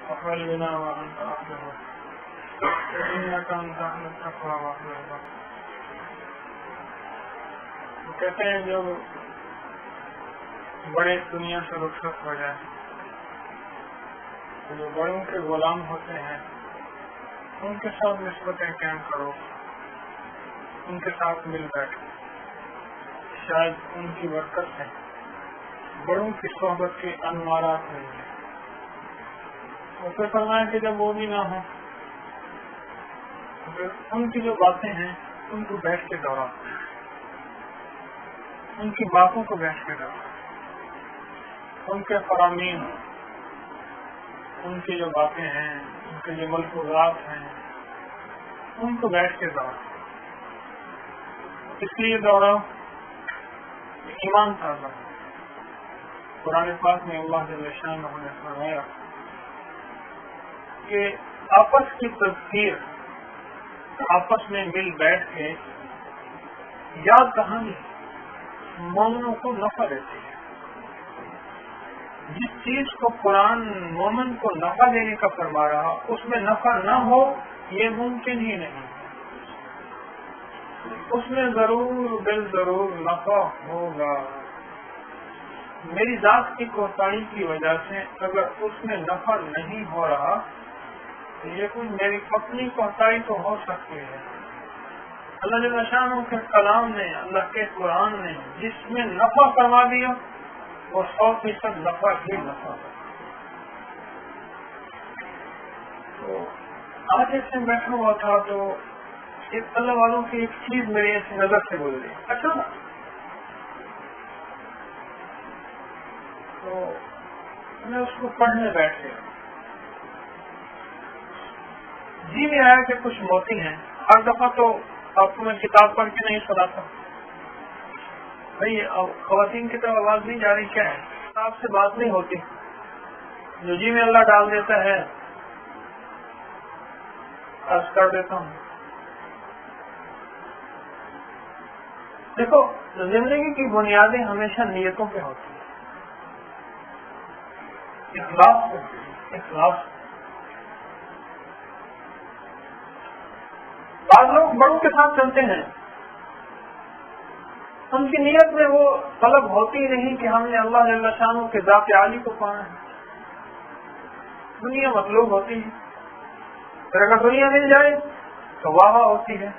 وقال بنا وأنت أهله إنك أنت أهل التقوى وأهل البر. کہتے ہیں جو بڑے دنیا سے رخصت ہو جائے جو بڑوں کے غلام ہوتے ہیں ان کے ساتھ نسبتیں قائم کرو، ان کے ساتھ مل بیٹھو، شاید ان کی برکت ہے بڑوں کی صحبت کے انوارات نہیں ہیں. اسے فرمایا کہ جب وہ بھی نہ ہو ان کی جو باتیں ہیں ان کو بیٹھ کے دوہراؤ، ان کی باتوں کو بیٹھ کے دوہراؤ، ان کے فرامین، ان کی جو باتیں ہیں، ان کے جو ملفوظات ہیں ان کو بیٹھ کے دوہراؤ. اس لیے دوہراؤ ایمان تازہ. قرآن پاک میں اللہ جل شانہ نے فرمایا کہ آپس کی تذکیر، آپس میں مل بیٹھ کے یاد کہانی مومنوں کو نفع دیتی ہے. جس چیز کو قرآن مومن کو نفع دینے کا فرما رہا اس میں نفع نہ ہو یہ ممکن ہی نہیں. اس میں ضرور بال ضرور نفع ہوگا. میری ذات کی کوتاہی کی وجہ سے اگر اس میں نفع نہیں ہو رہا تو یہ کوئی میری اپنی کوتاہی تو ہو سکتی ہے. اللہ جل شانہ کے کلام نے، اللہ کے قرآن نے جس میں نفع فرما دیا وہ 100% نفع ہی نفع ہے. تو آج ایسے بیٹھا ہوا تھا تو ایک اللہ والوں کی ایک چیز میری ایسی نظر سے گزری. اچھا تو میں اس کو پڑھنے بیٹھ گیا. جی میں آیا کہ کچھ موتی ہیں. ہر دفعہ تو آپ کو میں کتاب پڑھ کے نہیں سناتا. بھائی خواتین کی طرف آواز نہیں جا رہی کیا ہے؟ آپ سے بات نہیں ہوتی. جو جی میں اللہ ڈال دیتا ہے عرض کر دیتا ہوں. دیکھو زندگی کی بنیادیں ہمیشہ نیتوں پہ ہوتی ہیں. اخلاص. بعض لوگ بڑوں کے ساتھ چلتے ہیں، ان کی نیت میں وہ طلب ہوتی نہیں کہ ہم نے اللہ جل شانہ کے ذات عالی کو پانا ہے. دنیا مطلوب ہوتی ہے، پھر اگر دنیا مل جائے تو واہ ہوتی ہے،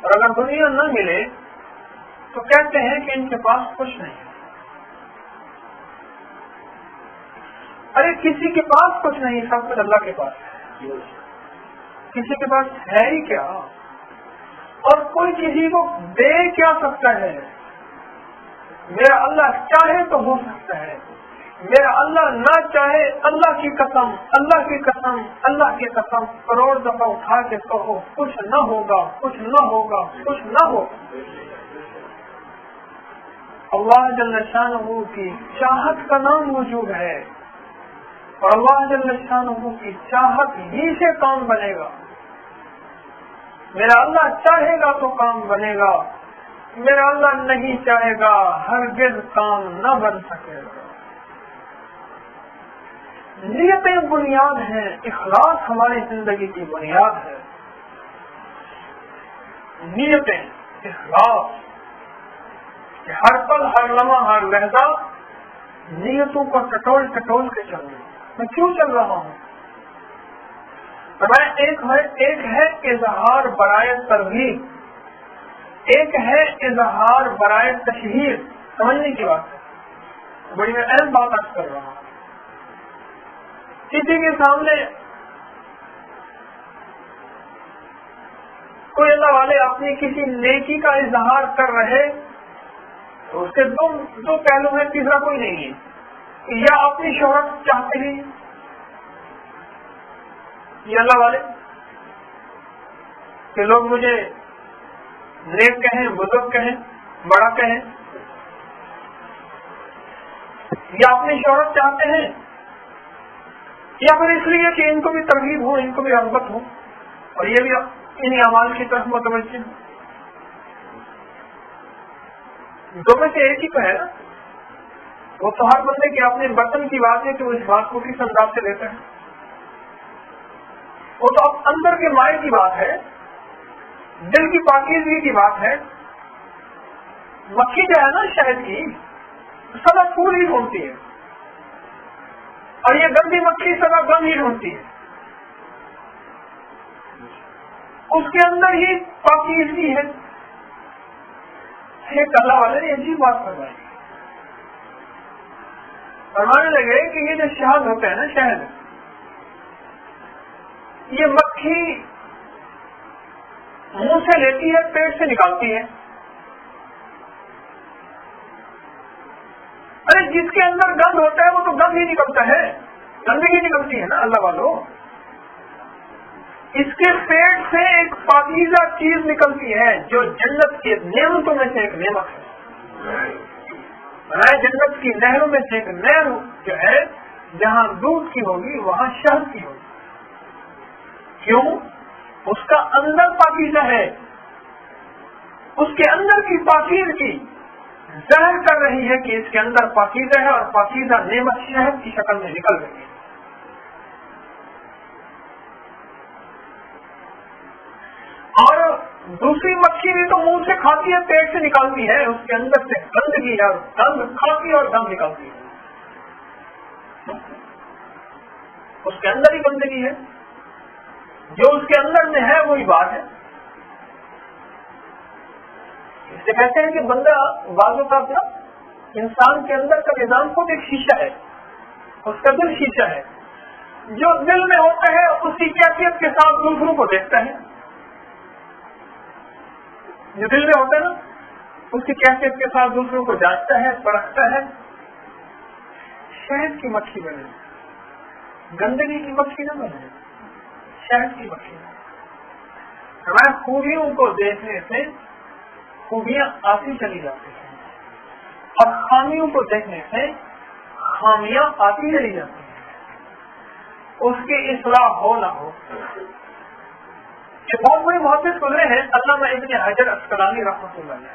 اور اگر دنیا نہ ملے تو کہتے ہیں کہ ان کے پاس کچھ نہیں ہے. ارے کسی کے پاس کچھ نہیں، سب کچھ اللہ کے پاس ہے. کسی کے پاس ہے ہی کیا، اور کوئی کسی کو دے کیا سکتا ہے. میرا اللہ چاہے تو ہو سکتا ہے، میرا اللہ نہ چاہے. اللہ کی قسم، اللہ کی قسم، اللہ کی قسم کروڑ دفعہ اٹھا کے کہو کچھ نہ ہوگا، کچھ نہ ہوگا، کچھ نہ ہوگا. اللہ جل شانہ کی چاہت کا نام وجود ہے، اور اللہ جل شانہ کی چاہت ہی سے کام بنے گا. میرا اللہ چاہے گا تو کام بنے گا، میرا اللہ نہیں چاہے گا ہرگز کام نہ بن سکے گا. نیتیں بنیاد ہیں. اخلاص ہماری زندگی کی بنیاد ہے. نیتیں، اخلاص، کہ ہر پل، ہر لمحہ، ہر لہجہ نیتوں کو ٹٹول ٹٹول کے چلنا. میں کیوں چل رہا ہوں؟ ایک ہے اظہار برائے ترغیب، ایک ہے اظہار برائے تشہیر. سمجھنے کی بات ہے، بڑی میں اہم بات عرض کر رہا ہوں. کسی کے سامنے کوئی اللہ والے اپنی کسی نیکی کا اظہار کر رہے تو اس کے دو پہلو ہیں، تیسرا کوئی نہیں ہے. یا اپنی شہرت چاہتے ہیں یہ اللہ والے کہ لوگ مجھے نیک کہیں، بزرگ کہیں، بڑا کہیں، یا اپنی شہرت چاہتے ہیں، یا پھر اس لیے کہ ان کو بھی ترغیب ہو، ان کو بھی رغبت ہو اور یہ بھی انہیں اعمال کی طرف متوجہ ہو. دو میں سے ایک ہی تو ہے نا. وہ تو ہر بندے کے اپنے برتن کی بات ہے کہ وہ اس بات کو کس انداز سے لیتا ہے. وہ تو اب اندر کے مائع کی بات ہے، دل کی پاکیزگی کی بات ہے. مکھی جو ہے نا شہد کی سدا پھول ہی ڈھونڈتی ہے، اور یہ گندی مکھی سدا گم ہی ڈھونڈتی ہے. اس کے اندر ہی پاکیزگی ہے. ایک اللہ والے نے عجیب بات فرمائی، فرمانے لگے کہ یہ جو شہد ہوتا ہے نا، شہد، یہ مکھی منہ سے لیتی ہے، پیٹ سے نکالتی ہے. ارے جس کے اندر گند ہوتا ہے وہ تو گند ہی نکلتا ہے، گندگی نکلتی ہے نا اللہ والوں. اس کے پیٹ سے ایک پاکیزہ چیز نکلتی ہے جو جنت کے نعمتوں میں سے ایک نعمت ہے. جنت کی نہروں میں سے ایک نہر جو ہے، جہاں دودھ کی ہوگی وہاں شہد کی ہوگی. کیوں؟ اس کا اندر پاکیزہ ہے، اس کے اندر کی پاکیزگی ظاہر کر رہی ہے کہ اس کے اندر پاکیزہ ہے، اور پاکیزہ نعمت شہد کی شکل میں نکل رہی ہے. اور دوسری مکھی بھی تو منہ سے کھاتی ہے، پیٹ سے نکالتی ہے، اس کے اندر سے گندگی ہے، اور گند کھاتی اور دم نکالتی ہے. اس کے اندر ہی گندگی ہے، جو اس کے اندر میں ہے وہی بات ہے. اس سے کہتے ہیں کہ بندہ بعض اوقات نا، انسان کے اندر کا نظام خود ایک شیشہ ہے، اس کا دل شیشہ ہے. جو دل میں ہوتا ہے اسی کیفیت کے ساتھ دوسروں کو دیکھتا ہے. جو دل میں ہوتا ہے نا، اس کی کیفیت کے ساتھ دوسروں کو جانچتا ہے، پرکھتا ہے. شہد کی مکھی بنے، گندگی کی مکھی نہ بنے، شہد کی مکھی. ہمارے خوبیوں کو دیکھنے سے خوبیاں آتی چلی جاتی ہیں، اور خامیوں کو دیکھنے سے خامیاں آتی چلی جاتی ہیں. اس کی اصلاح ہو نہ ہو. یہ بہت بڑے محدث گزرے ہیں علامہ ابن حجر عسقلانی رحمۃ اللہ علیہ،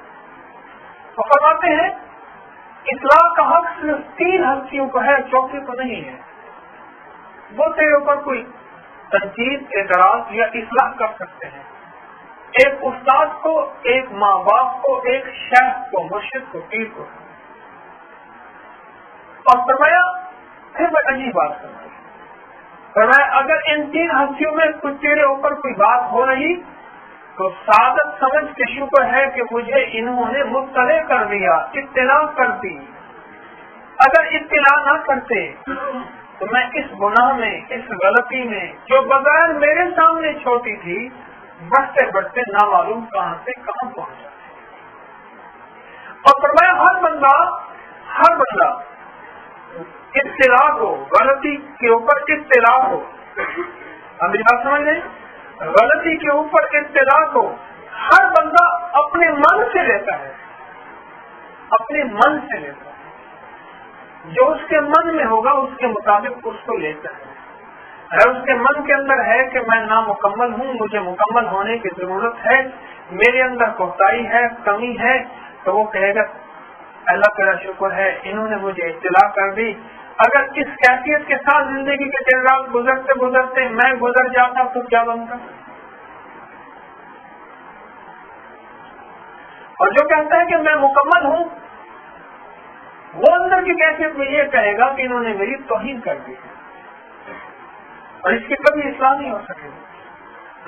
وہ فرماتے ہیں اصلاح کا حق صرف 3 ہستیوں کو ہے، چوتھی کو نہیں ہے. وہ تیرے اوپر کوئی تنقید، اعتراض یا اصلاح کر سکتے ہیں. ایک استاد کو، ایک ماں باپ کو، ایک شیخ کو، مرشد کو، پیر کو. اور فرمایا پھر میں عجیب بات کروں، فرمایا اگر ان 3 ہستیوں میں کچھ تیرے اوپر کوئی بات ہو رہی تو سعادت سمجھ کے شکر ہے کہ مجھے انہوں نے مطلع کر دیا، اطلاع کر دی. اگر اطلاع نہ کرتے تو میں اس گناہ میں، اس غلطی میں جو بغیر میرے سامنے چھوٹی تھی، بڑھتے بڑھتے نامعلوم کہاں سے کہاں پہنچا. اور فرمایا ہر بندہ اطلاع کو، غلطی کے اوپر اطلاع کو، ہم میری بات سمجھ لیں، غلطی کے اوپر اطلاع کو ہر بندہ اپنے من سے لیتا ہے، اپنے من سے لیتا ہے. جو اس کے من میں ہوگا اس کے مطابق اس کو لیتا ہے. اگر اس کے من کے اندر ہے کہ میں نامکمل ہوں، مجھے مکمل ہونے کی ضرورت ہے، میرے اندر کوتاہی ہے، کمی ہے، تو وہ کہے گا اللہ کا شکر ہے انہوں نے مجھے اطلاع کر دی. اگر اس کیفیت کے ساتھ زندگی کے دن رات گزرتے گزرتے میں گزر جاتا تو کیا بنتا. اور جو کہتا ہے کہ میں مکمل ہوں، وہ اندر کی کیفیت میں یہ کہے گا کہ انہوں نے میری توہین کر دی، اور اس کی کبھی اصلاح نہیں ہو سکے.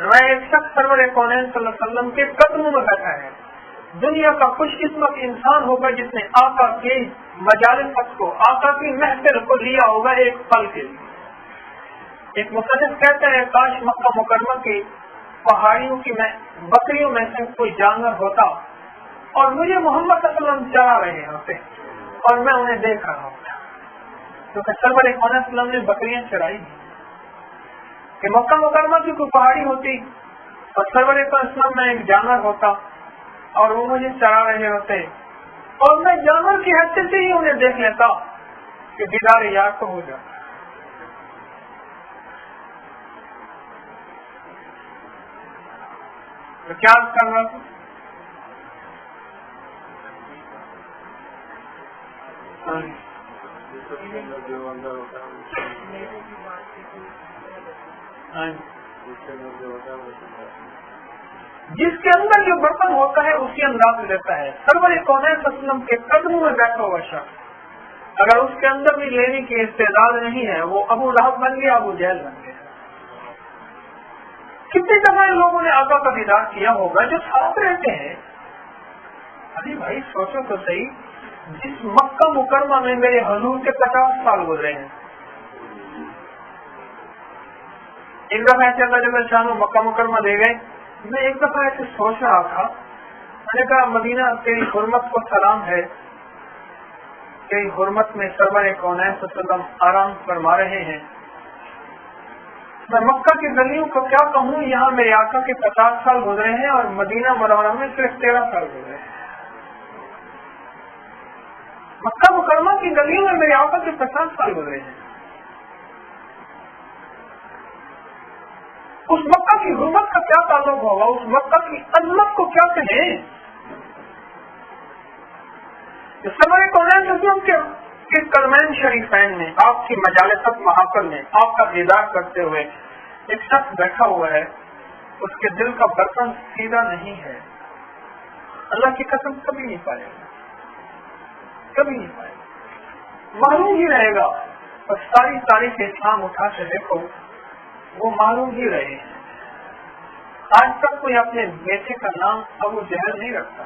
میں ایک شخص سرور کونین صلی اللہ علیہ وسلم کے قدموں میں بیٹھا ہے. دنیا کا خوش قسمت انسان ہوگا جس نے آقا کے مجالس کو، آقا کی محفل کو لیا ہوگا ایک پل کے لیے. ایک مصنف کہتا ہے کاش مکہ مکرمہ کی پہاڑیوں کی بکریوں میں سے کوئی جانور ہوتا اور مجھے محمد صلی اللہ علیہ وسلم چلا رہے ہوتے اور میں انہیں دیکھ رہا ہوتا. کیونکہ سرور کونین صلی اللہ علیہ وسلم نے بکریاں چرائی کہ مکہ مکرمہ کی کوئی پہاڑی ہوتی اور سرور اسلام میں ایک جانور ہوتا اور وہ مجھے چرا رہے ہوتے، اور میں جانور کی حیثیت سے ہی انہیں دیکھ لیتا کہ دیدار یار تو ہو جاتا. تو کیا کر رہا تھا؟ جس کے اندر جو برتن ہوتا ہے اسی انداز میں دیتا ہے. سرور کونین صلی اللہ علیہ وسلم کے قدموں میں بیٹھا ہوا شخص اگر اس کے اندر بھی لینے کی استعداد نہیں ہے وہ ابو لہب بن گیا, ابو جہل بن گیا. کتنی دفعہ لوگوں نے آقا کا دیدار کیا ہوگا جو ساتھ رہتے ہیں. ارے بھائی سوچو تو صحیح, جس مکہ مکرمہ میں میرے حضور کے 50 سال گزرے ہیں. ایک دفعہ ایسے اللہ جل شانہ مکہ مکرمہ لے گئے. میں ایک دفعہ ایسے سوچ رہا تھا, میں نے کہا مدینہ تیری حرمت کو سلام ہے, تیری حرمت میں سرور کونین صلی اللہ علیہ وسلم آرام فرما رہے ہیں. میں مکہ کی گلیوں کو کیا کہوں, یہاں میرے آقا کے 50 سال گزرے ہیں اور مدینہ منورہ میں صرف 13 سال گزرے ہیں. مکہ مکرمہ کی گلیوں میں میرے آقا کے 50 سال گزرے ہیں. اس مکہ کی حرمت کا کیا تعلق ہوگا, اس مکہ کی عظمت کو کیا کہیں. سرور کونین صلی اللہ علیہ وسلم کے کلمین شریفین میں آپ کی مجالست محافل میں آپ کا دیدار کرتے ہوئے ایک شخص بیٹھا ہوا ہے, اس کے دل کا برتن سیدھا نہیں ہے. اللہ کی قسم کبھی نہیں پائے گا, کبھی نہیں پائے گا, معلوم ہی رہے گا. اور ساری تاریخ اسلام اٹھا کے دیکھو وہ معلوم ہی رہے ہیں. آج تک کوئی اپنے بیٹے کا نام ابو جہل نہیں رکھتا,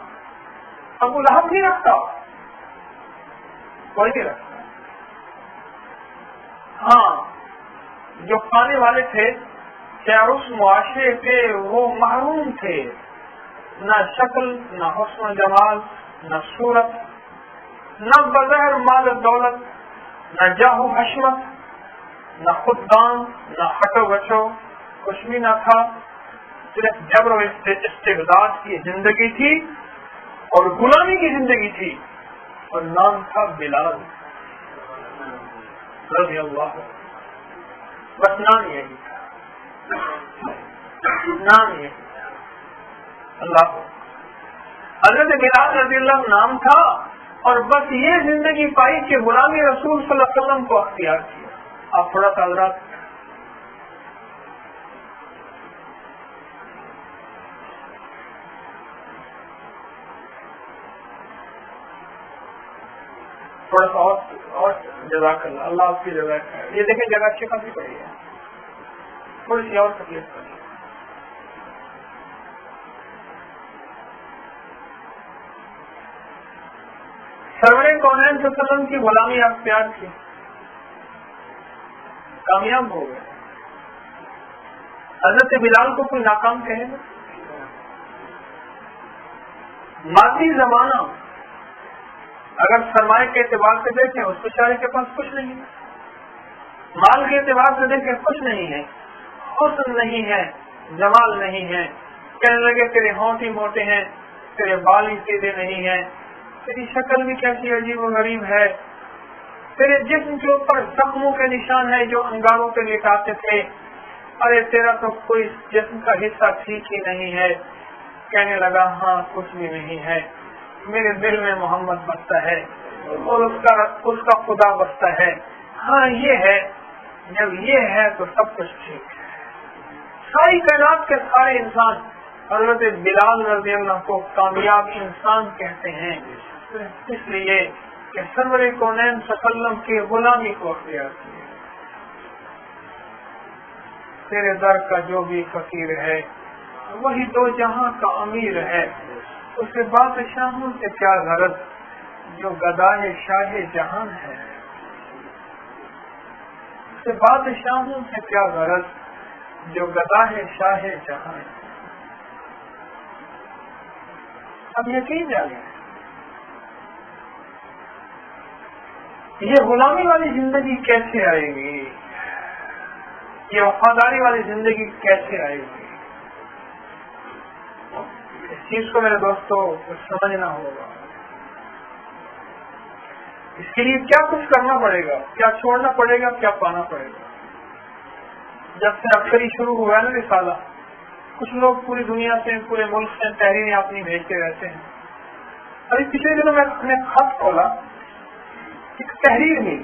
ابو لہب نہیں رکھتا, کوئی نہیں رکھتا. ہاں جو کھانے والے تھے کیا اس معاشرے کے وہ محروم تھے, نہ شکل, نہ حسن و جمال, نہ صورت, نہ بظاہر مال و دولت, نہ جاہ و حشمت, نہ خوددان, نہ ہٹو بچو, کچھ بھی نہ تھا. صرف جبر و استبداد کی زندگی تھی اور غلامی کی زندگی تھی, اور نام تھا بلال رضی اللہ عنہ. بس نام یہی تھا, نام یہی تھا. اللہ حضرت بلال رضی اللہ نام تھا اور بس یہ زندگی پائی کہ غلامی رسول صلی اللہ علیہ وسلم کو اختیار کیا. آپ تھوڑا سا حضرات تھوڑا سا اور جزاک اللہ, اللہ آپ کی جزاک ہے. یہ دیکھیں جگہ اچھی خاصی پڑی ہے, تھوڑی سی اور تکلیف کریے. سرور کونین صلی اللہ علیہ وسلم کی غلامی اختیار کی, کامیاب ہو گئے. حضرت بلال کو کوئی ناکام کہے گا؟ مادی زمانہ اگر سرمایہ کے اعتبار سے دیکھیں اس بیچارے کے پاس کچھ نہیں ہے, مال کے اعتبار سے دیکھیں کچھ نہیں ہے, حسن نہیں ہے, جمال نہیں ہے. کہنے لگے تیرے ہونٹ ہی موٹے ہیں, تیرے بال ہی سیدھے نہیں ہیں, تیری شکل بھی کیسی عجیب و غریب ہے, تیرے جسم کے اوپر زخموں کے نشان ہے جو انگاروں پہ لٹاتے تھے, ارے تیرا تو کوئی جسم کا حصہ ٹھیک ہی نہیں ہے. کہنے لگا ہاں کچھ بھی نہیں ہے, میرے دل میں محمد بستا ہے اور اس کا خدا بستا ہے. ہاں یہ ہے, جب یہ ہے تو سب کچھ ٹھیک ہے. ساری کائنات کے سارے انسان حضرت بلال رضی اللہ کو کامیاب انسان کہتے ہیں, اس لیے کہ سرور کونین صلی اللہ علیہ وسلم کی غلامی کو اختیار کیا. تیرے در کا جو بھی فقیر ہے وہی دو جہاں کا امیر ہے, اسے بادشاہوں سے کیا غرض جو گدائے شاہ جہان ہے. اسے بادشاہوں سے کیا غرض جو گدائے شاہ جہان ہے. اب یقین جائے یہ غلامی والی زندگی کیسے آئے گی, یہ وفاداری والی زندگی کیسے آئے گی. اس چیز کو میرے دوستوں سمجھنا ہوگا. اس کے لیے کیا کچھ کرنا پڑے گا, کیا چھوڑنا پڑے گا, کیا پانا پڑے گا. جب سے اکثر شروع ہوا ہے نا رسالہ, کچھ لوگ پوری دنیا سے, پورے ملک سے تحریریں اپنی بھیجتے رہتے ہیں. ابھی پچھلے دنوں میں اپنے خط کھولا, ایک تحریر ملی,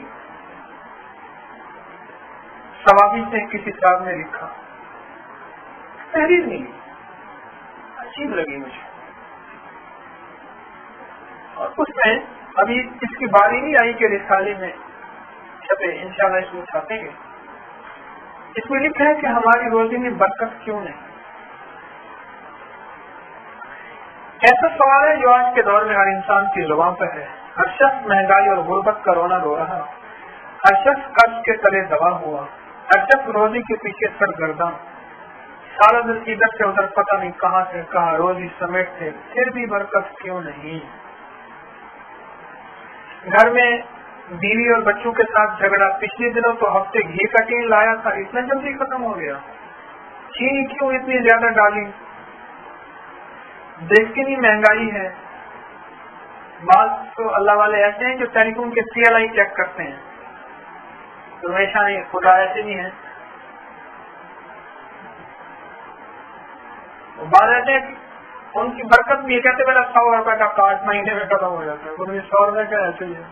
سوابی سے کسی صاحب نے لکھا تحریر ملی, عجیب لگی مجھے. اور اس میں ابھی اس کی باری نہیں آئی کہ رسالے میں چھپے, انشاءاللہ اس میں چھاپیں گے. اس میں لکھا ہے کہ ہماری روزی میں برکت کیوں نہیں. ایسا سوال ہے جو آج کے دور میں ہر انسان کی زبان پر ہے. ہر شخص مہنگائی اور غربت کا رونا رو رہا, ہر شخص قرض کے تلے دبا ہوا, ہر شخص روزی کے پیچھے سرگرداں, سارا دن ادھر سے ادھر پتہ نہیں کہاں سے کہاں روزی سمیٹتے, پھر بھی برکت کیوں نہیں. گھر میں بیوی اور بچوں کے ساتھ جھگڑا, پچھلے دنوں تو ہفتے گھی کا ٹین لایا تھا, اتنا جلدی ختم ہو گیا. چینی کیوں اتنی زیادہ ڈالی, دیکھتے نہیں مہنگائی ہے. بعض تو اللہ والے ایسے ہیں جو ٹیلی فون کے CLI چیک کرتے ہیں, تو ہمیشہ نہیں, خدا ایسے نہیں ہے. بعض ایسے ہیں ان کی برکت بھی کہتے میرا 100 روپے کا کارڈ مہینے میں ختم ہو جاتا ہے, 100 روپے کا ایسے ہی ہے.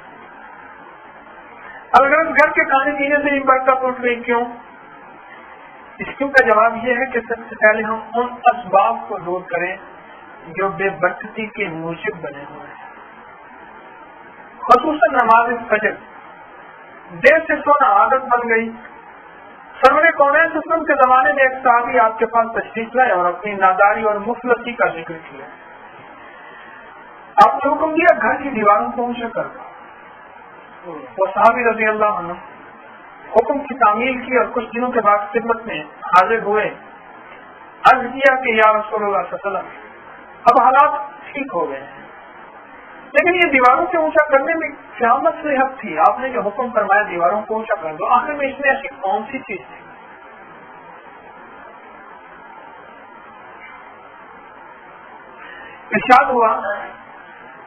اگر گھر کے کھانے پینے سے ہی برکت اٹھ گئی کیوں؟ اس کیوں کا جواب یہ ہے کہ سب سے پہلے ہم ان اسباب کو دور کریں جو بے برکتی کے موجب بنے ہوئے ہیں, خصوصاً نماز فجر. دیر سے سونا عادت بن گئی. سرور کونین وسلم کے زمانے میں ایک صحابی آپ کے پاس تشریف لائے اور اپنی ناداری اور مفلسی کا ذکر کیا. آپ نے حکم دیا گھر کی دیواروں کو اونچا کر دو. وہ صحابی رضی اللہ عنہ حکم کی تعمیل کی اور کچھ دنوں کے بعد خدمت میں حاضر ہوئے. عرض کیا کہ یا رسول اللہ صلی اللہ علیہ وسلم اب حالات ٹھیک ہو گئے ہیں, لیکن یہ دیواروں سے اونچا کرنے میں کیا مصلحت تھی؟ آپ نے جو حکم فرمایا دیواروں کو اونچا کر دو, آخر میں اس میں ایسی کون سی چیز تھی؟ ارشاد ہوا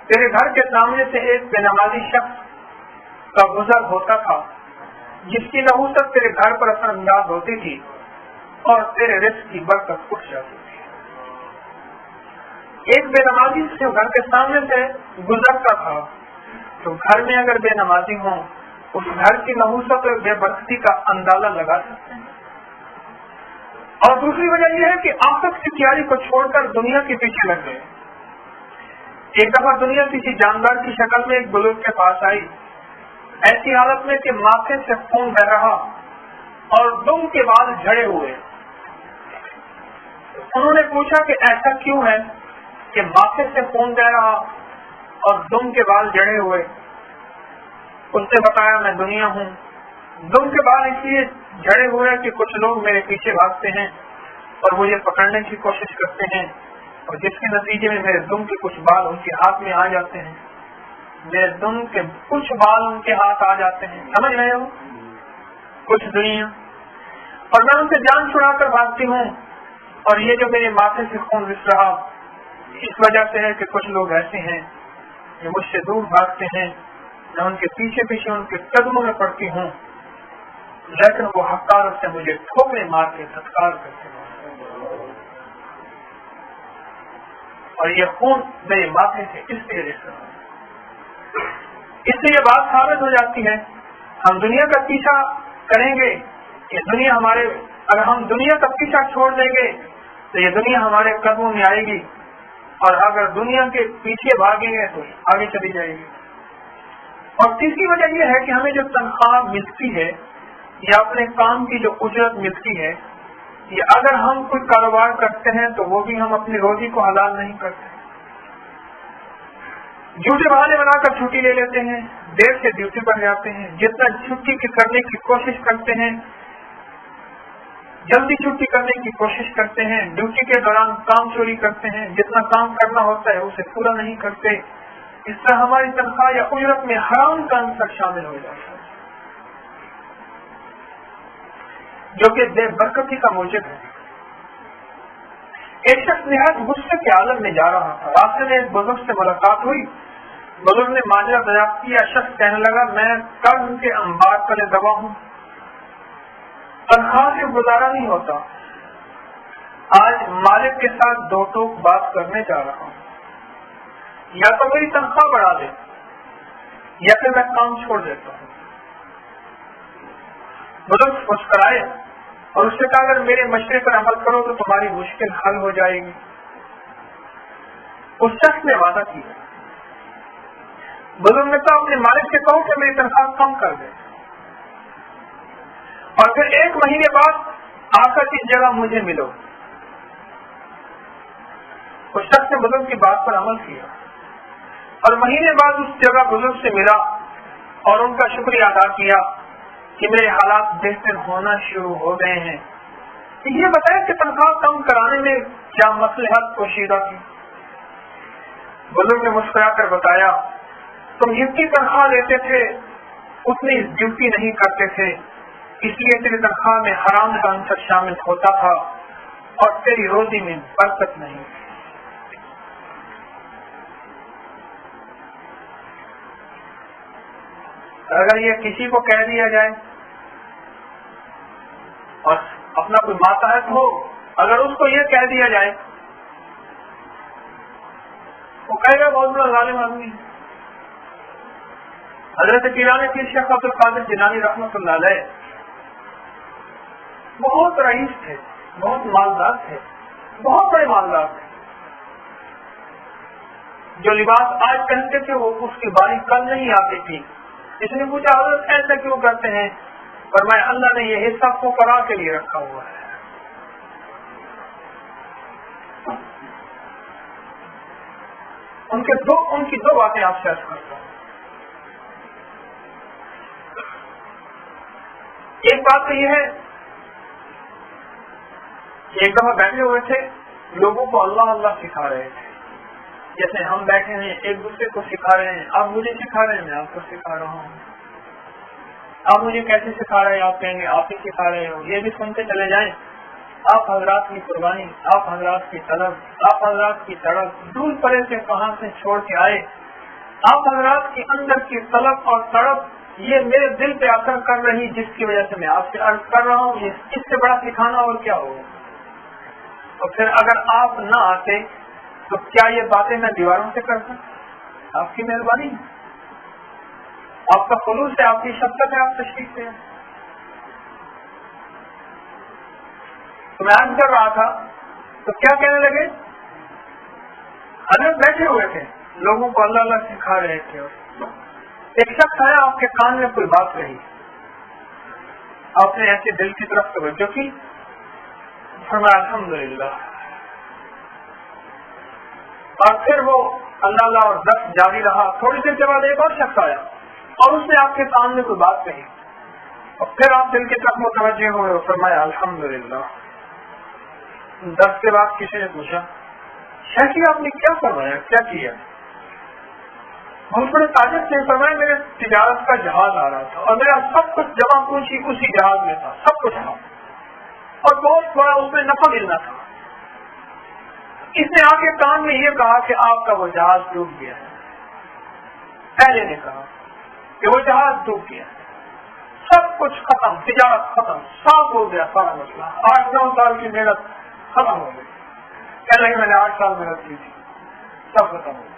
تیرے گھر کے سامنے سے ایک بے نمازی شخص کا گزر ہوتا تھا جس کی نحوست تیرے گھر پر اثر انداز ہوتی تھی اور تیرے رزق کی برکت اٹھ جاتی تھی. ایک بے نمازی جو گھر کے سامنے سے گزرتا تھا, تو گھر میں اگر بے نمازی ہوں اس گھر کی نحوست اور بے برکتی کا اندازہ لگا سکتے ہیں. اور دوسری وجہ یہ ہے کہ آخرت کی تیاری کو چھوڑ کر دنیا کے پیچھے لگ گئے. ایک دفعہ دنیا کسی جاندار کی شکل میں ایک بزرگ کے پاس آئی, ایسی حالت میں کہ ماتھے سے خون بہ رہا اور دم کے بال جھڑے ہوئے. انہوں نے پوچھا کہ ایسا کیوں ہے کہ ماتھے سے خون بہ رہا اور دم کے بال جڑے ہوئے؟ اس نے بتایا میں دنیا ہوں. دم کے بال اس لیے جڑے ہوئے کہ کچھ لوگ میرے پیچھے بھاگتے ہیں اور مجھے پکڑنے کی کوشش کرتے ہیں, اور جس کے نتیجے میں میرے دم کے کچھ بال ان کے ہاتھ میں آ جاتے ہیں, میرے دم کے کچھ بال ان کے ہاتھ آ جاتے ہیں. سمجھ رہے ہو؟ کچھ دنیا, اور میں ان سے جان چھڑا کر بھاگتی ہوں, اور یہ جو میرے ماتھے سے خون رس رہا اس وجہ سے ہے کہ کچھ لوگ ایسے ہیں جو مجھ سے دور بھاگتے ہیں. میں ان کے پیچھے پیچھے ان کے قدموں میں پڑتی ہوں, لیکن وہ حقارت سے مجھے ٹھوکرے مار کے ستکار کرتے ہیں, اور یہ خون میرے ماتھے سے اس لیے رس رہا ہے. اس سے یہ بات ثابت ہو جاتی ہے ہم دنیا کا پیچھا کریں گے کہ دنیا ہمارے, اگر ہم دنیا کا پیچھا چھوڑ دیں گے تو یہ دنیا ہمارے قدموں میں آئے گی, اور اگر دنیا کے پیچھے بھاگیں گے تو آگے چلی جائے گی. اور تیسری وجہ یہ ہے کہ ہمیں جو تنخواہ ملتی ہے یا اپنے کام کی جو اجرت ملتی ہے, یہ اگر ہم کوئی کاروبار کرتے ہیں تو وہ بھی ہم اپنی روزی کو حلال نہیں کرتے. جھوٹے بہانے بنا کر چھٹی لے لیتے ہیں, دیر سے ڈیوٹی پر جاتے ہیں, جتنا چھٹی کرنے کی کوشش کرتے ہیں, جلدی چھٹی کرنے کی کوشش کرتے ہیں, ڈیوٹی کے دوران کام چوری کرتے ہیں, جتنا کام کرنا ہوتا ہے اسے پورا نہیں کرتے. اس طرح ہماری تنخواہ یا اجرت میں حرام کا عنصر شامل ہو جاتا ہے جو کہ بے برکتی کا موجب ہے. ایک شخص نہایت غصے کے عالم میں جا رہا تھا. راستے میں ایک بزرگ سے ملاقات ہوئی. بزرگ نے ماجرا دریافت کیا. شخص کہنے لگا میں قرض کے انبار پر دبا ہوں, تنخواہ سے گزارا نہیں ہوتا. آج مالک کے ساتھ دو ٹوک بات کرنے جا رہا ہوں, یا تو میری تنخواہ بڑھا دے یا پھر میں کام چھوڑ دیتا ہوں. بزرگ مسکرائے اور اس سے کہا اگر میرے مشورے پر عمل کرو تو تمہاری مشکل حل ہو جائے گی. اس شخص نے وعدہ کیا. بزرگ نے کہا اپنے مالک سے کہو کہ میری تنخواہ کم کر دے اور پھر 1 مہینے بعد آ کر اس جگہ مجھے ملو. اس شخص نے بزرگ کی بات پر عمل کیا اور مہینے بعد اس جگہ بزرگ سے ملا اور ان کا شکریہ ادا کیا کہ میرے حالات بہتر ہونا شروع ہو گئے ہیں. یہ بتایا کہ تنخواہ کم کرانے میں کیا مصلحت پوشیدہ تھی. بزرگ نے مسکرا کر بتایا تم جتنی تنخواہ لیتے تھے اتنی ڈیوٹی نہیں کرتے تھے, اس لیے تیری تنخواہ میں حرام کا عنصر شامل ہوتا تھا اور تیری روزی میں برکت نہیں. اگر یہ کسی کو کہہ دیا جائے اور اپنا کوئی ماتحت ہو, اگر اس کو یہ کہہ دیا جائے وہ کہے گا بہت بڑا ظالم آدمی ہے. حضرت پیران پیر شیخ عبد القادر جیلانی رحمۃ اللہ علیہ بہت رئیس تھے, بہت مالدار تھے, بہت بڑے مالدار تھے. جو لباس آج پہنتے تھے وہ اس کی باری کل نہیں آتی تھی. اس نے پوچھا حضرت ایسا کیوں کرتے ہیں؟ فرمایا اللہ نے یہ حصہ فقراء کے لیے رکھا ہوا ہے. ان کی دو باتیں آپ سے عرض کرتا ہوں. ایک بات تو یہ ہے کہ ایک دفعہ بیٹھے ہوئے تھے, لوگوں کو اللہ اللہ سکھا رہے تھے. جیسے ہم بیٹھے ہیں ایک دوسرے کو سکھا رہے ہیں, آپ مجھے سکھا رہے ہیں, میں آپ کو سکھا رہا ہوں. آپ مجھے کیسے سکھا رہے ہیں؟ آپ کہیں گے آپ ہی سکھا رہے ہو. یہ بھی سنتے چلے جائیں. آپ حضرات کی قربانی, آپ حضرات کی طلب, آپ حضرات کی تڑپ دور پرے سے کہاں سے چھوڑ کے آئے. آپ حضرات کی اندر کی طلب اور تڑپ یہ میرے دل پہ اثر کر رہی, جس کی وجہ سے میں آپ سے عرض کر رہا ہوں. اس سے بڑا سکھانا اور کیا ہوگا. اور پھر اگر آپ نہ آتے تو کیا یہ باتیں میں دیواروں سے کرتا؟ آپ کی مہربانی, آپ کا خلوص ہے, آپ کی شفقت ہے, آپ تشریف سے. تو میں عرض کر رہا تھا تو کیا کہنے لگے؟ حضرت بیٹھے ہوئے تھے, لوگوں کو اللہ اللہ سکھا رہے تھے. ایک شخص آیا, آپ کے کان میں کوئی بات رہی, آپ نے ایسے دل کی طرف توجہ کی, فرمایا الحمدللہ. اور پھر وہ اللہ اللہ اور درس جاری رہا. تھوڑی دیر کے بعد ایک اور شخص آیا اور اس نے آپ کے کان میں کوئی بات کہی اور پھر آپ دل کی طرف متوجہ ہوئے اور فرمایا الحمدللہ. درس کے بعد کسی نے پوچھا شیخ جی آپ نے کیا فرمایا, کیا کیا؟ بہت بڑے تاجر سے فرمایا میرے تجارت کا جہاز آ رہا تھا اور میرا سب کچھ جمع پوچھی اسی جہاز میں تھا, سب کچھ تھا اور بہت بڑا اس میں نفع ملنا تھا. اس نے آ کے کان میں یہ کہا کہ آپ کا وہ جہاز ڈوب گیا ہے. پہلے نے کہا کہ وہ جہاز ڈوب گیا, سب کچھ ختم, تجارت ختم, صاف ہو گیا سارا مسئلہ. 8-9 سال کی محنت ختم ہو گئی. کہنے لگے میں نے 8 سال محنت کی تھی, سب ختم ہو گیا.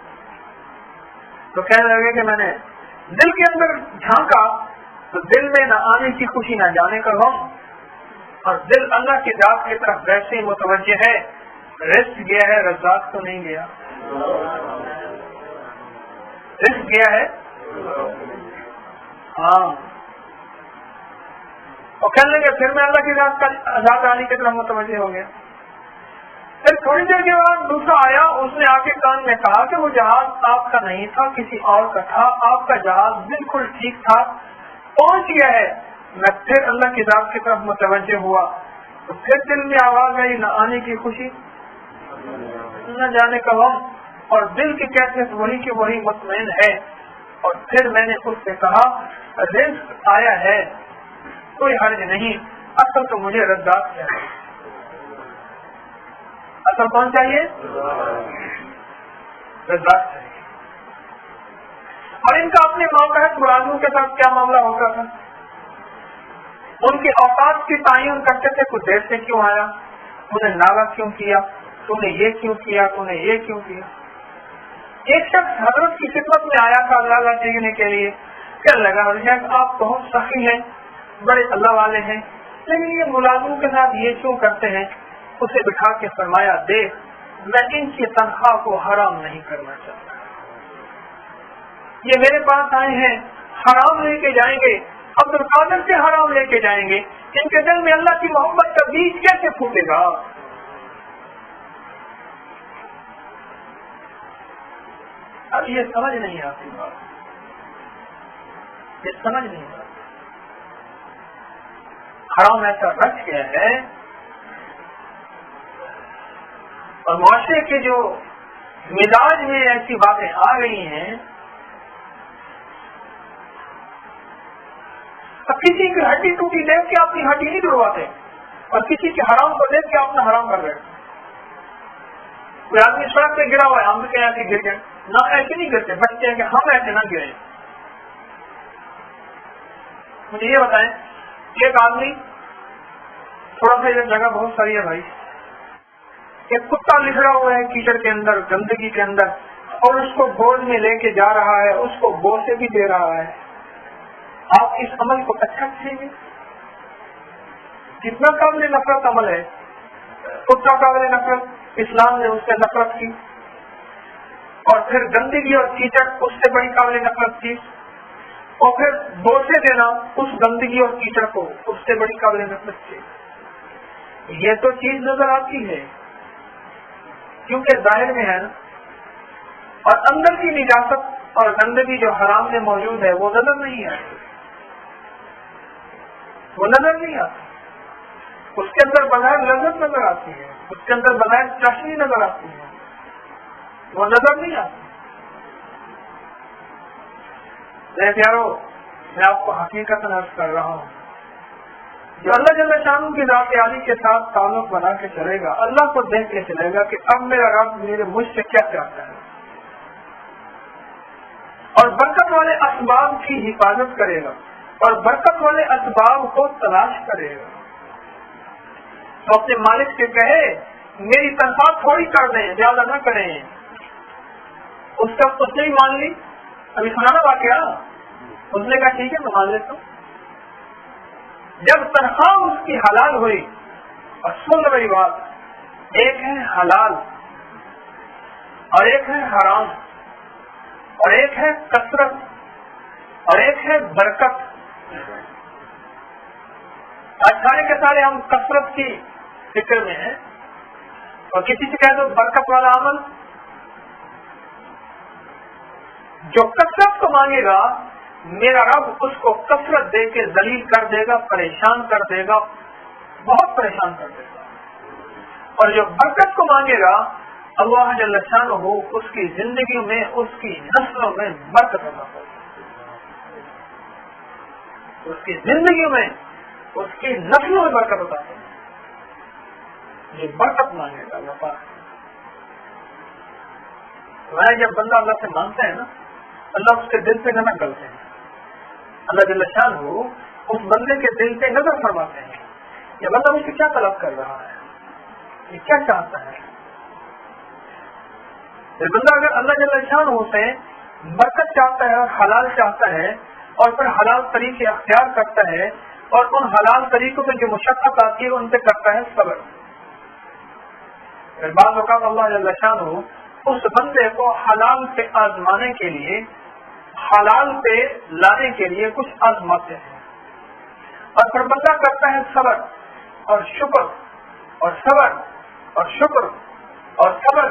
تو کہنے لگے کہ میں نے دل کے اندر جھانکا تو دل میں نہ آنے کی خوشی نہ جانے کا غم, اور دل اللہ کی ذات کی طرف ویسے ہی متوجہ ہے. رزق گیا ہے, رزاق تو نہیں گیا. رزق گیا ہے, ہاں. اور کہنے لگے پھر میں اللہ کی ذات عالی کی طرف متوجہ ہو گیا. پھر تھوڑی دیر کے بعد دوسرا آیا, اس نے آ کے کان میں کہا کہ وہ جہاز آپ کا نہیں تھا, کسی اور کا تھا. آپ کا جہاز بالکل ٹھیک تھا, پہنچ گیا ہے. میں پھر اللہ کی ذات کی طرف متوجہ ہوا تو پھر دل میں آواز آئی, نہ آنے کی خوشی نہ جانے کا غم, اور دل کی کیفیت وہی کی وہی مطمئن ہے. اور پھر میں نے اس سے کہا رزق آیا ہے, کوئی حرج نہیں, اصل تو مجھے رزاق چاہیے. اصل کون چاہیے؟ رزاق چاہیے. اور ان کا اپنے ماتحت مرادوں کے ساتھ کیا معاملہ ہوتا تھا؟ ان کے اوقات کی تعین کرتے تھے, کچھ دیر سے کیوں آیا, انہیں ناغا کیوں کیا, تو نے یہ کیوں کیا, تو نے یہ کیوں کیا. ایک شخص حضرت کی خدمت میں آیا تھا اللہ اللہ دیکھنے کے لیے. کہنے لگا آپ بہت سخی ہیں, بڑے اللہ والے ہیں, لیکن یہ ملازموں کے ساتھ یہ کیوں کرتے ہیں؟ اسے بٹھا کے فرمایا دیکھ میں ان کی تنخواہ کو حرام نہیں کرنا چاہتا، یہ میرے پاس آئے ہیں حرام لے کے جائیں گے، عبد القادر سے حرام لے کے جائیں گے، ان کے دل میں اللہ کی محبت کا بیج کیسے پھوٹے گا؟ اب یہ سمجھ نہیں آتی بات، یہ سمجھ نہیں آتی۔ حرام ایسا رچ گیا ہے اور معاشرے کے جو مزاج میں ایسی باتیں آ رہی ہیں، اب کسی کی ہڈی ٹوٹی دیکھ کے اپنی ہڈی نہیں توڑواتے اور کسی کے حرام کو دیکھ کے اپنا حرام کر رہے ہیں۔ کوئی آدمی سڑک پہ گرا ہوا ہے، ہم کہیں ایسے گر گئے، نہ ایسے نہیں گرتے، بچتے ہیں کہ ہم ایسے نہ گرے۔ مجھے یہ بتائیں، ایک آدمی تھوڑا سا یہ جگہ بہت ساری ہے بھائی، ایک کتا لکھڑا ہوا ہے کیچڑ کے اندر، گندگی کے اندر، اور اس کو گود میں لے کے جا رہا ہے، اس کو بوسے بھی دے رہا ہے، آپ اس عمل کو اچھا کہیں گے؟ کتنا قابل نفرت عمل ہے، کتا قابل نفرت، اسلام نے اس سے نفرت کی، اور پھر گندگی اور کیچڑ اس سے بڑی قابل نفرت کی، اور پھر بوسے دینا اس گندگی اور کیچڑ کو اس سے بڑی قابل نفرت کی۔ یہ تو چیز نظر آتی ہے کیونکہ ظاہر میں ہے نا، اور اندر کی نجاست اور گندگی جو حرام میں موجود ہے وہ نظر نہیں آتی، وہ نظر نہیں آتی۔ اس کے اندر بغیر لذت نظر آتی ہے، اس کے اندر بغیر چاشنی نظر آتی ہے، وہ نظر نہیں آتی۔ میرے پیارو، میں آپ کو حقیقت عرض کر رہا ہوں، جو اللہ جل شانہ کی ذات عالی کے ساتھ تعلق بنا کے چلے گا، اللہ کو دیکھ کے چلے گا کہ اب میرا رب مجھ سے کیا چاہتا ہے، اور برکت والے اسباب کی حفاظت کرے گا اور برکت والے اسباب کو تلاش کرے گا، تو اپنے مالک سے کہے میری تنخواہ تھوڑی کر دیں، زیادہ نہ کریں۔ اس کا اس نے مان لی، ابھی سنانا واقعہ، اس نے کہا ٹھیک ہے میں مان لیتا ہوں۔ جب تنخواہ اس کی حلال ہوئی، اور سن رہی بات، ایک ہے حلال اور ایک ہے حرام، اور ایک ہے کثرت اور ایک ہے برکت۔ آج سارے کے سارے ہم کثرت کی فکر میں ہیں، اور کسی سے کہہ دو برکت والا عمل، جو کثرت کو مانگے گا میرا رب اس کو کثرت دے کے ذلیل کر دے گا، پریشان کر دے گا، بہت پریشان کر دے گا، اور جو برکت کو مانگے گا اللہ جل شانہ اس کی زندگی میں، اس کی نسلوں میں برکت عطا کرے گا، اس کی زندگی میں، اس کی نسلوں میں برکت عطا کرے گا۔ یہ برکت مانگے گا اللہ پاک۔ میں جب بندہ اللہ سے مانگتا ہے نا، اللہ اس کے دل سے نہ نکلتے ہیں، اللہ جل شانہ اس بندے کے دل سے نظر فرماتے ہیں، یہ بندہ مجھ سے کیا طلب کر رہا ہے، یہ کیا چاہتا ہے۔ یہ بندہ اگر اللہ جل شانہ سے برکت چاہتا ہے اور حلال چاہتا ہے، اور پھر حلال طریقے اختیار کرتا ہے، اور ان حلال طریقوں میں جو مشقت آتی ہے ان سے کرتا ہے صبر، پھر بعض اوقات اللہ جل شانہ اس بندے کو حلال پہ آزمانے کے لیے، حلال پہ لانے کے لیے کچھ آزماتے ہیں، اور پھر بندہ کرتا ہے صبر اور شکر اور صبر اور شکر اور صبر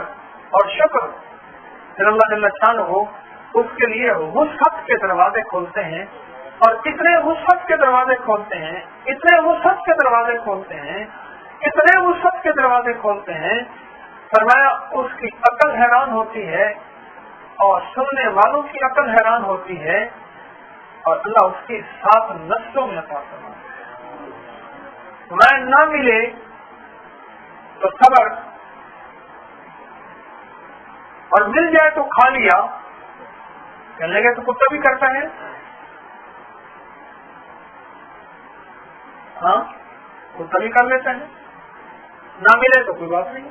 اور شکر، پھر اللہ جل شانہ اس کے لیے وسعت کے دروازے کھولتے ہیں، اور اتنے وسعت کے دروازے کھولتے ہیں، اتنے وسعت کے دروازے کھولتے ہیں، اتنے وسعت کے دروازے کھولتے ہیں، فرمایا اس کی عقل حیران ہوتی ہے اور سننے والوں کی عقل حیران ہوتی ہے، اور اللہ اس کی 7 نسلوں میں عطا فرماتا ہے۔ میں نہ ملے تو صبر، اور مل جائے تو کھا لیا، کہنے لگے تو کتا بھی کرتا ہے، ہاں کتا بھی کر لیتا ہے، نہ ملے تو کوئی بات نہیں،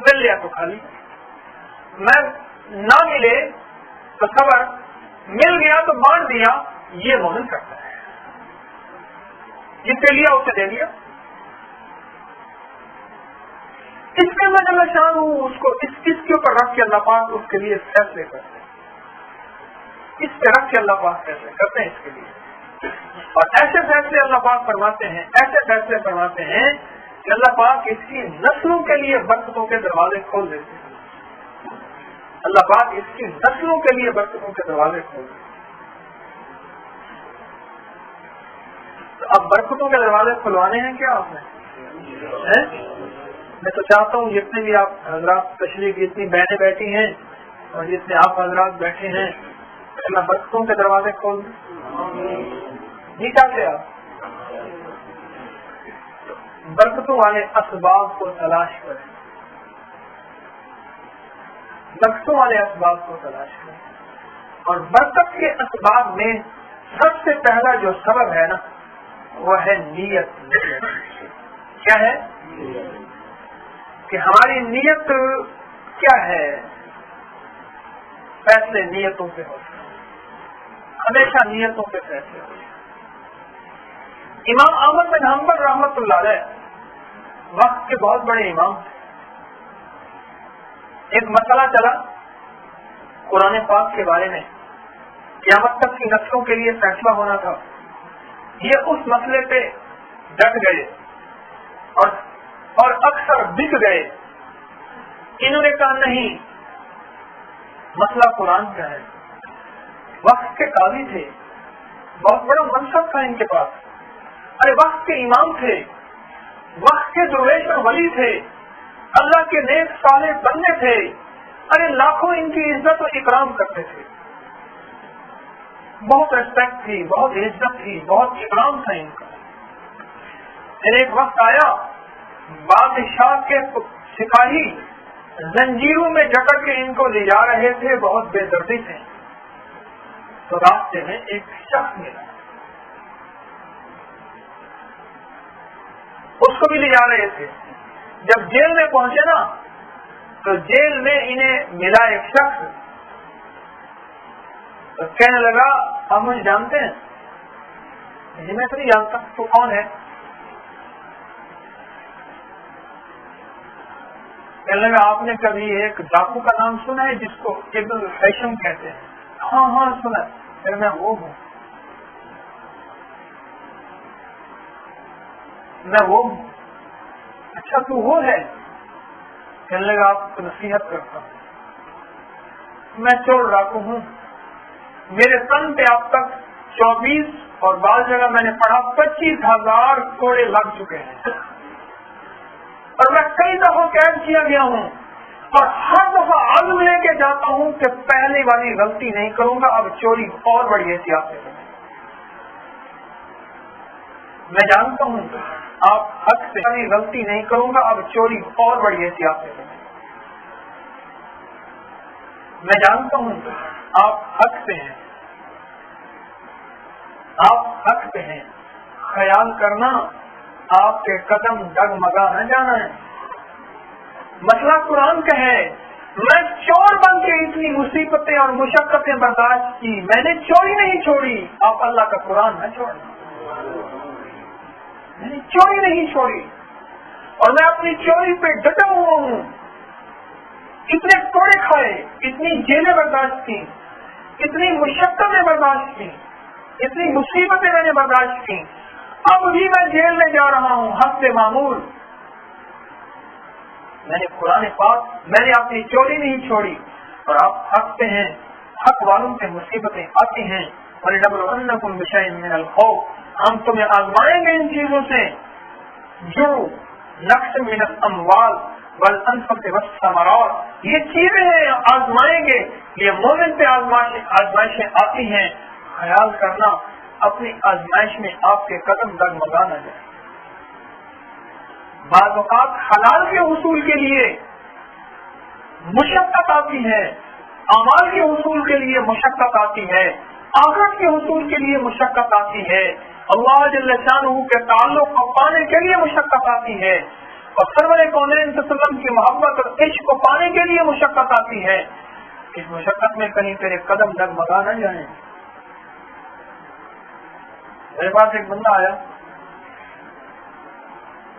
مل لیا تو کھا لیا، میں نہ ملے تو صبر، مل گیا تو بانٹ دیا، یہ مومن کرتا ہے۔ جس سے لیا اسے دے دیا. اس میں میں جب شان ہوں اس کو اس کے اوپر رکھ کے اللہ پاک اس کے لیے فیصلے کرتے ہیں. اس پہ رکھ کے اللہ پاک فیصلے کرتے ہیں اس کے لیے. اور ایسے فیصلے اللہ پاک فرماتے ہیں, ایسے فیصلے فرماتے ہیں کہ اللہ پاک اس کی نسلوں کے لیے برکتوں کے دروازے کھول دیتے ہیں. اللہ پاک اس کی نسلوں کے لیے برکتوں کے دروازے کھول دیتے ہیں. تو اب برکتوں کے دروازے کھلوانے ہیں کیا آپ نے؟ میں تو چاہتا ہوں جتنے بھی آپ حضرات تشریف, جتنی بہنیں بیٹھی ہیں اور جتنے آپ حضرات بیٹھے ہیں, اللہ برکتوں کے دروازے کھول دیں. جی چاہتے آپ برکتوں والے اسباب کو تلاش کریں, برکتوں والے اسباب کو تلاش کریں. اور برکت کے اسباب میں سب سے پہلا جو سبب ہے نا وہ ہے نیت. کیا ہے کہ ہماری نیت کیا ہے؟ فیصلے نیتوں پہ ہوتے ہیں, ہمیشہ نیتوں پہ فیصلے ہوتے ہیں. امام احمد بن حنبل رحمۃ اللہ علیہ وقت کے بہت بڑے امام تھے. ایک مسئلہ چلا قرآن پاک کے بارے میں, قیامت تک کی نسلوں کے لیے فیصلہ ہونا تھا. یہ اس مسئلے پہ ڈٹ گئے اور اکثر بک گئے. انہوں نے کہا نہیں, مسئلہ قرآن کا ہے. وقت کے قاضی تھے, بہت بڑا منصب تھا ان کے پاس. ارے وقت کے امام تھے, وقت کے درویش اور ولی تھے, اللہ کے نیک صالح بندے تھے. ارے لاکھوں ان کی عزت و اکرام کرتے تھے, بہت ریسپیکٹ تھی, بہت عزت تھی, بہت اکرام تھا ان کا. پھر ایک وقت آیا بادشاہ کے سپاہی زنجیروں میں جکڑ کے ان کو لے جا رہے تھے, بہت بے دردی تھے. تو راستے میں ایک شخص ملا, اس کو بھی لے جا رہے تھے. جب جیل میں پہنچے نا تو جیل میں انہیں ملا ایک شخص, تو کہنے لگا آپ مجھے جانتے ہیں؟ جی میں تو نہیں جانتا. تو کون ہے؟ کہنے لگا آپ نے کبھی ایک ڈاکو کا نام سنا ہے جس کو ابن الحیثم کہتے ہیں؟ ہاں ہاں سنا. پھر میں وہ ہوں, میں وہ ہوں. اچھا تو وہ ہے؟ کہنے لگا آپ کو نصیحت کرتا ہوں, میں چور ڈاکو ہوں. میرے تن پہ اب تک 24 اور بعض جگہ میں نے پڑھا 25,000 کوڑے لگ چکے ہیں, اور میں کئی دفعہ قید کیا گیا ہوں, اور ہر دفعہ عزم لے کے جاتا ہوں کہ پہلے والی غلطی نہیں کروں گا, اب چوری اور بڑی احتیاط سے کریں. میں جانتا ہوں آپ حق سے غلطی نہیں کروں گا, اب چوری اور بڑی احتیاط سے کریں. میں جانتا ہوں آپ حق سے ہیں, آپ حق پہ ہیں. خیال کرنا آپ کے قدم ڈگمگا نہ جانا ہے. مسئلہ قرآن کا ہے. میں چور بن کے اتنی مصیبتیں اور مشقتیں برداشت کی, میں نے چوری نہیں چھوڑی. آپ اللہ کا قرآن نہ چھوڑنا. میں نے چوری نہیں چھوڑی, اور میں اپنی چوری پہ ڈٹا ہوا ہوں. اتنے کوڑے کھائے, اتنی جیلیں برداشت کی, اتنی مشقتیں برداشت کی, اتنی مصیبتیں میں نے برداشت کی. اب بھی میں جیل میں جا رہا ہوں حق سے معمول. میں نے قرآن پاک, میں نے اپنی چوری نہیں چھوڑی, اور آپ حق پہ ہیں. حق والوں پہ مصیبتیں آتی ہیں. وَلِنَبْلُوَنَّكُمْ بِشَيْءٍ مِّنَ الْخَوْفِ, ہم تمہیں آزمائیں گے ان چیزوں سے جو نقص من الاموال والانفس والثمرات, یہ چیزیں ہیں آزمائیں گے. یہ مومن پہ آزمائشیں آتی ہیں. خیال کرنا اپنی آزمائش میں آپ کے قدم ڈگمگا نہ جائے. بعض اوقات حلال کے حصول کے لیے مشقت آتی ہے, اعمال کے حصول کے لیے مشقت آتی ہے, آخرت کے حصول کے لیے مشقت آتی ہے, اللہ جل شانہ کے تعلق کو پانے کے لیے مشقت آتی ہے, اور سرور کونین صلی اللہ علیہ وسلم کی محبت اور عشق کو پانے کے لیے مشقت آتی ہے. اس مشقت میں کہیں تیرے قدم ڈگمگا نہ جائیں. میرے پاس ایک بندہ آیا,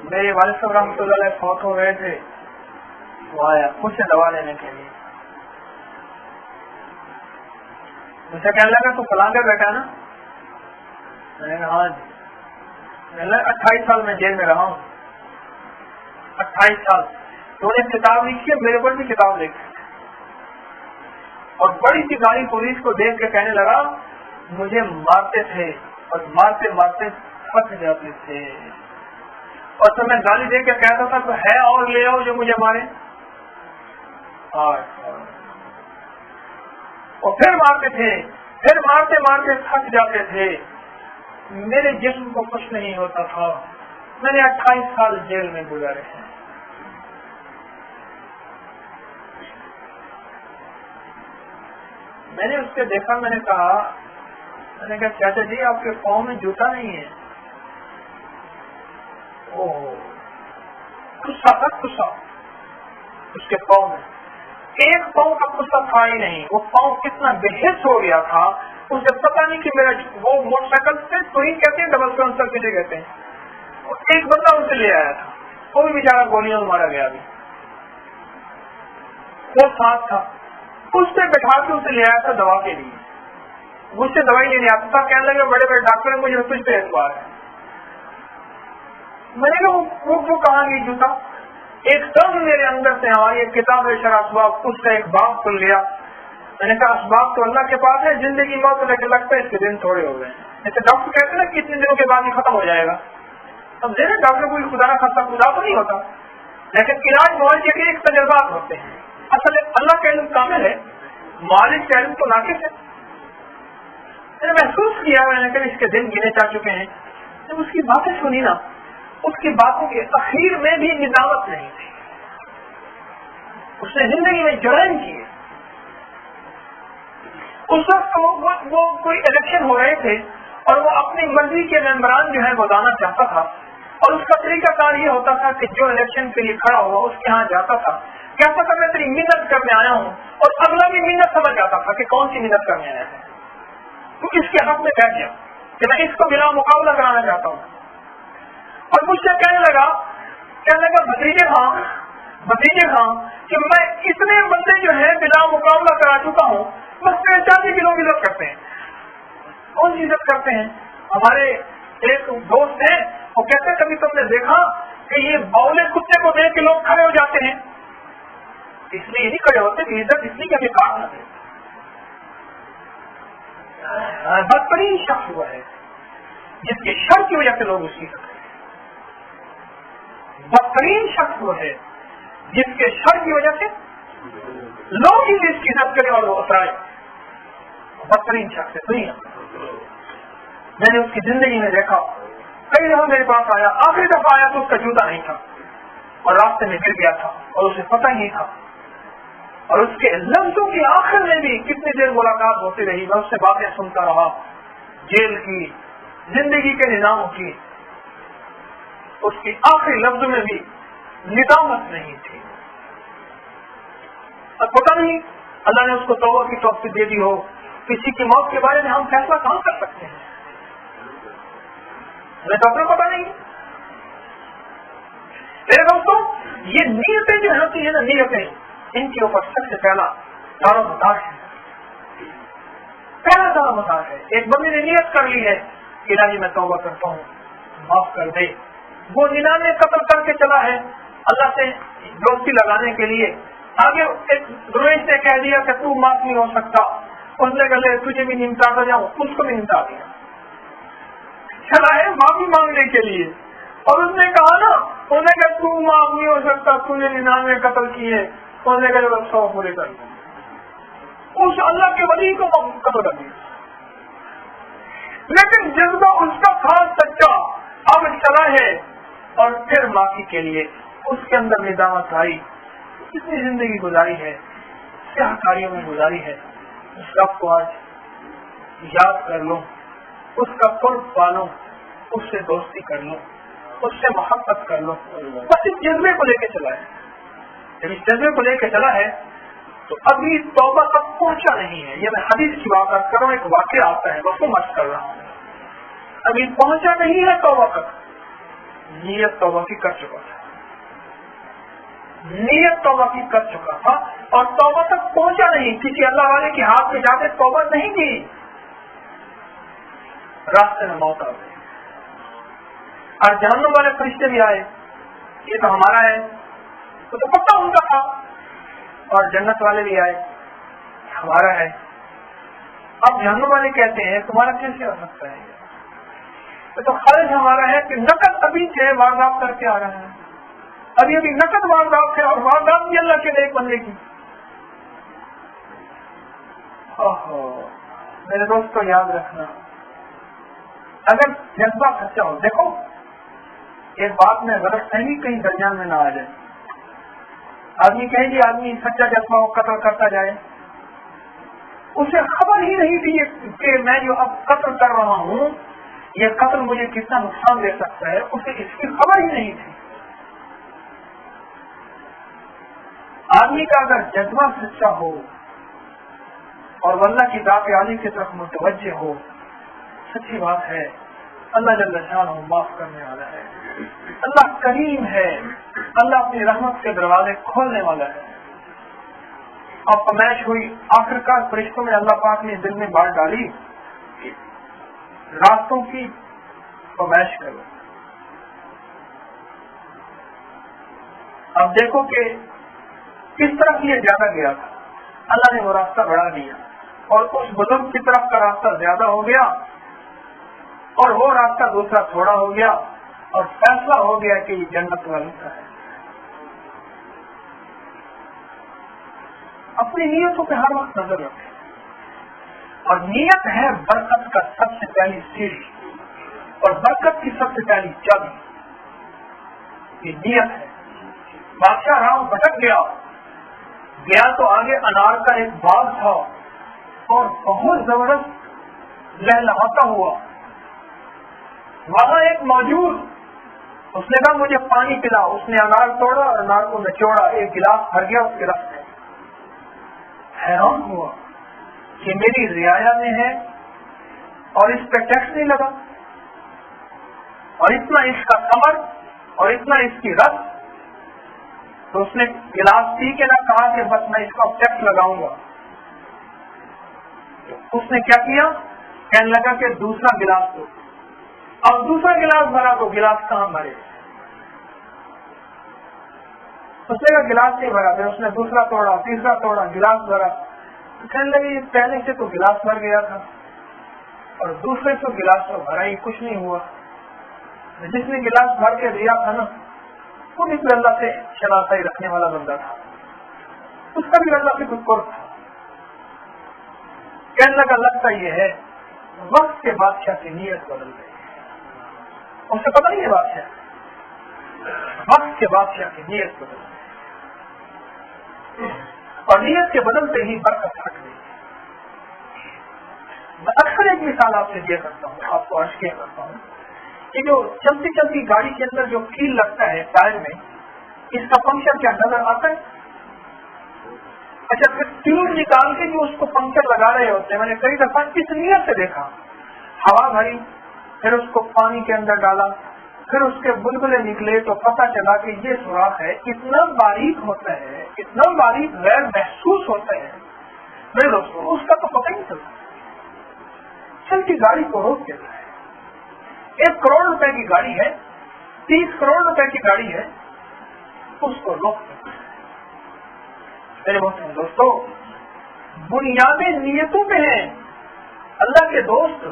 میرے والد صاحب رحمۃ اللہ علیہ فوت ہو گئے تھے، وہ آیا مجھ سے دوا لینے کے لیے، مجھ سے کہنے لگا تو فلاں کا بیٹا نا؟ میں نے کہا ہاں جی۔ 28 سال میں جیل میں رہا ہوں، 28 سال تو نے کتاب لکھی ہے، میرے پر بھی کتاب لکھی، اور بڑی سی گالی پولیس کو دیکھ کے کہنے لگا مجھے مارتے تھے اور مارتے مارتے تھک جاتے تھے، اور تو میں گالی دے کے کہتا تھا تو ہے اور لے آؤ جو مجھے مارے، اور پھر مارتے تھے، پھر مارتے مارتے تھک جاتے تھے، میرے جسم کو کچھ نہیں ہوتا تھا، میں نے 28 سال جیل میں گزارے ہیں۔ میں نے اس سے دیکھا، میں نے کہا چاچا جی آپ کے پاؤں میں جوتا نہیں ہے؟ غصہ تھا، غصہ اس کے پاؤں میں، ایک پاؤں کا غصہ تھا ہی نہیں، وہ پاؤں کتنا بےحس ہو گیا تھا، اسے پتا نہیں کہ میرا وہ موٹر سائیکل سے تو ہی کہتے ہیں ڈبل سلنسر کسے کہتے ہیں، ایک بندہ اسے لے آیا تھا، وہ بھی بیچارہ گولیوں میں مارا گیا، ابھی وہ ساتھ تھا، اس سے بٹھا کے اسے لے آیا تھا دوا کے لیے، مجھ سے دوائی لینے آتا تھا، کہنے لگے بڑے بڑے ڈاکٹر ہیں مجھے تجھ پہ اعتبار ہے۔ میں نے کہا وہ کہاں گئی جوتا؟ ایک دم میرے اندر سے ہماری ایک کتاب ہے شرح اسباب، اس کا ایک باب کھل گیا، میں نے کہا اسباب تو اللہ کے پاس ہے، زندگی موت لیکن لگتا ہے اس کے دن تھوڑے ہو گئے، جیسے ڈاکٹر کہتے ہیں نا کتنے دنوں کے بعد یہ ختم ہو جائے گا، اب دیکھیں ڈاکٹر کوئی خدا نہ خاصا خدا تو نہیں ہوتا، لیکن علاج معالجے کے ایک تجربات ہوتے ہیں، اصل اللہ کا علم کامل ہے، معالج کا علم تو ناقص ہے۔ میں نے محسوس کیا، میں نے کہا اس کے دن گنے جا چکے ہیں، جب اس کی باتیں سنی نا، اس کی باتوں کے اخیر میں بھی ندامت نہیں تھی، اس نے زندگی میں جرائم کیے۔ اس وقت وہ کوئی الیکشن ہو رہے تھے اور وہ اپنی مرضی کے ممبران جو ہے وہ لانا چاہتا تھا، اور اس کا طریقہ کار یہ ہوتا تھا کہ جو الیکشن کے لیے کھڑا ہوا اس کے ہاں جاتا تھا، کہتا تھا میں تیری منت کرنے آیا ہوں، اور اگلا بھی منت سمجھ جاتا تھا کہ کون سی منت کرنے آیا ہے، تو اس کے حق میں بیٹھ گیا کہ میں اس کو بلا مقابلہ کرانا چاہتا ہوں، اور مجھ سے کہنے لگا بھتیجے خان کہ میں اتنے بندے جو ہے بلا مقابلہ کرا چکا ہوں، بس 4 لوگ عزت کرتے ہیں، کون سی عزت کرتے ہیں؟ ہمارے ایک دوست ہیں، وہ کہتے ہیں کبھی تم نے دیکھا کہ یہ باولے کتے کو دیکھ کے لوگ کھڑے ہو جاتے ہیں؟ اس لیے نہیں کھڑے ہوتے کہ عزت اس لیے کہ کام نہ دے۔ بدترین شخص ہوا ہے جس کے شر کی وجہ سے لوگ اس کی عزت کریں، بدترین شخص وہ ہے جس کے شر کی وجہ سے لوگ ہی اس کی عزت کریں اور وہ اترائے، بدترین شخص ہے دنیا۔ میں نے اس کی زندگی میں دیکھا، کئی دفعہ میرے پاس آیا، آخری دفعہ آیا تو اس کا جوتا نہیں تھا اور راستے میں گر گیا تھا اور اسے پتہ ہی نہیں تھا، اور اس کے لفظوں کی آخر میں بھی کتنی دیر ملاقات ہوتی رہی، میں اس سے باتیں سنتا رہا، جیل کی، زندگی کے نظاموں کی، اس کی آخری لفظوں میں بھی ندامت نہیں تھی۔ اب پتہ نہیں اللہ نے اس کو توبہ کی توفیق دے دی ہو، کسی کی موت کے بارے میں ہم فیصلہ کہاں کر سکتے ہیں، ہمیں تو اپنا پتہ نہیں۔ میرے دوستوں، یہ نیتیں جو ہوتی ہیں نا، نیتیں، ان کے اوپر سب سے پہلا دار و مدار ہے، پہلا دار و مدار ہے۔ ایک بندے نے نیت کر لی ہے کہ الہی میں توبہ کرتا ہوں، معاف کر دے، وہ 99 قتل کر کے چلا ہے اللہ سے دوستی لگانے کے لیے، آگے ایک درویش نے کہہ دیا کہ تو معاف نہیں ہو سکتا، اس نے کہا تجھے بھی نمٹا کر جاؤں، اس کو بھی نمٹا دیا، چلا ہے معافی مانگنے کے لیے، اور اس نے کہا نا، انہوں نے کہا تو معاف نہیں ہو سکتا، تجھے 99 قتل کیے، انہوں نے کہا جب 100 پورے کر دیں، اس اللہ کے ولی کو قتل کر دیا، لیکن جذبہ اس کا خاص سچا اب چلا ہے، اور پھر معافی کے لیے اس کے اندر ندامت آئی، کتنی زندگی گزاری ہے، کیا کاریوں میں گزاری ہے، اس سب کو آج یاد کر لو، اس کا قرب پالو، اس سے دوستی کر لو، اس سے محبت کر لو، بس اس جذبے کو لے کے چلا ہے۔ جب اس جذبے کو لے کے چلا ہے تو ابھی توبہ تک پہنچا نہیں ہے، یہ میں حدیث کی بات کر رہا ہوں، ایک واقعہ آتا ہے، بس کو مت کر رہا ہوں، ابھی پہنچا نہیں ہے توبہ تک، نیت توبہ کی کر چکا تھا، نیت توبہ کی کر چکا تھا اور توبہ تک پہنچا نہیں، کسی اللہ والے کے ہاتھ میں جا کے توبہ نہیں کی، راستے میں موت آ گئی۔ اور جہنم والے فرشتے بھی آئے، یہ تو ہمارا ہے، تو پکا ان کا تھا، اور جنت والے بھی آئے، ہمارا ہے۔ اب جہنم والے کہتے ہیں تمہارا کیسے ہو سکتا ہے؟ تو خارج ہمارا ہے کہ نقد ابھی سے واردات کر کے آ رہا ہے، ابھی ابھی نقد واردات ہے، اور واردات بھی اللہ کے ایک بندے کی۔ میرے دوست کو یاد رکھنا، اگر جذبہ سچا ہو، دیکھو ایک بات میں غلط فہمی کہیں درمیان میں نہ آ جائے، آدمی کہیں گے آدمی سچا جذبہ ہو قتل کرتا جائے، اسے خبر ہی نہیں تھی کہ میں جو اب قتل کر رہا ہوں یہ قتل مجھے کتنا نقصان دے سکتا ہے، اسے اس کی خبر ہی نہیں تھی۔ آدمی کا اگر جذبہ سچا ہو اور اللہ کی ذات عالی کی طرف متوجہ ہو، سچی بات ہے اللہ جل شانہ معاف کرنے والا ہے، اللہ کریم ہے، اللہ اپنی رحمت کے دروازے کھولنے والا ہے۔ اور فرمائش ہوئی آخرکار فرشتوں میں اللہ پاک نے دل میں بات ڈالی، راستوں کی فرمائش کرو۔ اب دیکھو کہ کس طرف یہ زیادہ گیا تھا، اللہ نے وہ راستہ بڑھا دیا اور اس بزرگ کی طرف کا راستہ زیادہ ہو گیا اور وہ راستہ دوسرا تھوڑا ہو گیا، اور فیصلہ ہو گیا کہ یہ جنت والوں کا ہے۔ اپنی نیتوں پہ ہر وقت نظر رکھیں، اور نیت ہے برکت کا سب سے پہلی سیڑھی اور برکت کی سب سے پہلی چابی، یہ نیت ہے۔ بادشاہ رام بھٹک گیا تو آگے انار کا ایک باغ تھا اور بہت زبردست لہلہاتا ہوا، وہاں ایک موجود، اس نے کہا مجھے پانی پلا، اس نے انار توڑا اور انار کو نچوڑا، ایک گلاس بھر گیا اس کے رس میں۔ حیران ہوا کہ میری رعایا میں ہے اور اس پہ ٹیکس نہیں لگا، اور اتنا اس کا ثمر اور اتنا اس کی رس، تو اس نے گلاس پی کے نہ کہا کہ بس میں اس کا ٹیکس لگاؤں گا، اس نے کیا کیا، کہنے لگا کہ دوسرا گلاس دو، اب دوسرا گلاس بھرا تو گلاس کہاں بھرے، اس نے کہا گلاس نہیں بھرا، پھر اس نے دوسرا توڑا، تیسرا توڑا، گلاس بھرا، کہنے لگے پہلے سے تو گلاس بھر گیا تھا اور دوسرے سے گلاس تو بھرا ہی کچھ نہیں ہوا، جس نے گلاس بھر کے دیا تھا نا وہ بھی اللہ سے شناسائی رکھنے والا بندہ تھا، اس کا بھی اللہ سے کچھ قرب تھا۔ کہنے لگا لگتا یہ ہے وقت کے بادشاہ کی نیت بدل گئی، اسے پتہ نہیں ہے بادشاہ، وقت کے بادشاہ کی نیت بدل گئی، اور نیت کے بدلتے ہی برکت ہٹ گئی۔ میں اکثر ایک مثال آپ سے دیا کرتا ہوں، آپ کو عرض کیا کرتا ہوں کہ جو چلتی چلتی گاڑی کے اندر جو کیل لگتا ہے ٹائر میں، اس کا پنکچر کیا نظر آتا ہے؟ اچھا، پھر ٹیوب نکال کے جو اس کو پنکچر لگا رہے ہوتے ہیں، میں نے کئی دفعہ کس نیت سے دیکھا، ہوا بھری، پھر اس کو پانی کے اندر ڈالا، پھر اس کے بلبلے نکلے تو پتہ چلا کہ یہ سوراخ ہے، اتنا باریک ہوتا ہے، اتنا باریک غیر محسوس ہوتا ہے میرے دوستوں، اس کا تو پتہ ہی نہیں چلتا، چلتی گاڑی کو روک دیتا ہے۔ 1 کروڑ روپے کی گاڑی ہے، 30 کروڑ روپے کی گاڑی ہے، اس کو روک دیتا ہے۔ میرے محترم دوستوں، بنیادیں نیتوں پہ ہیں، اللہ کے دوست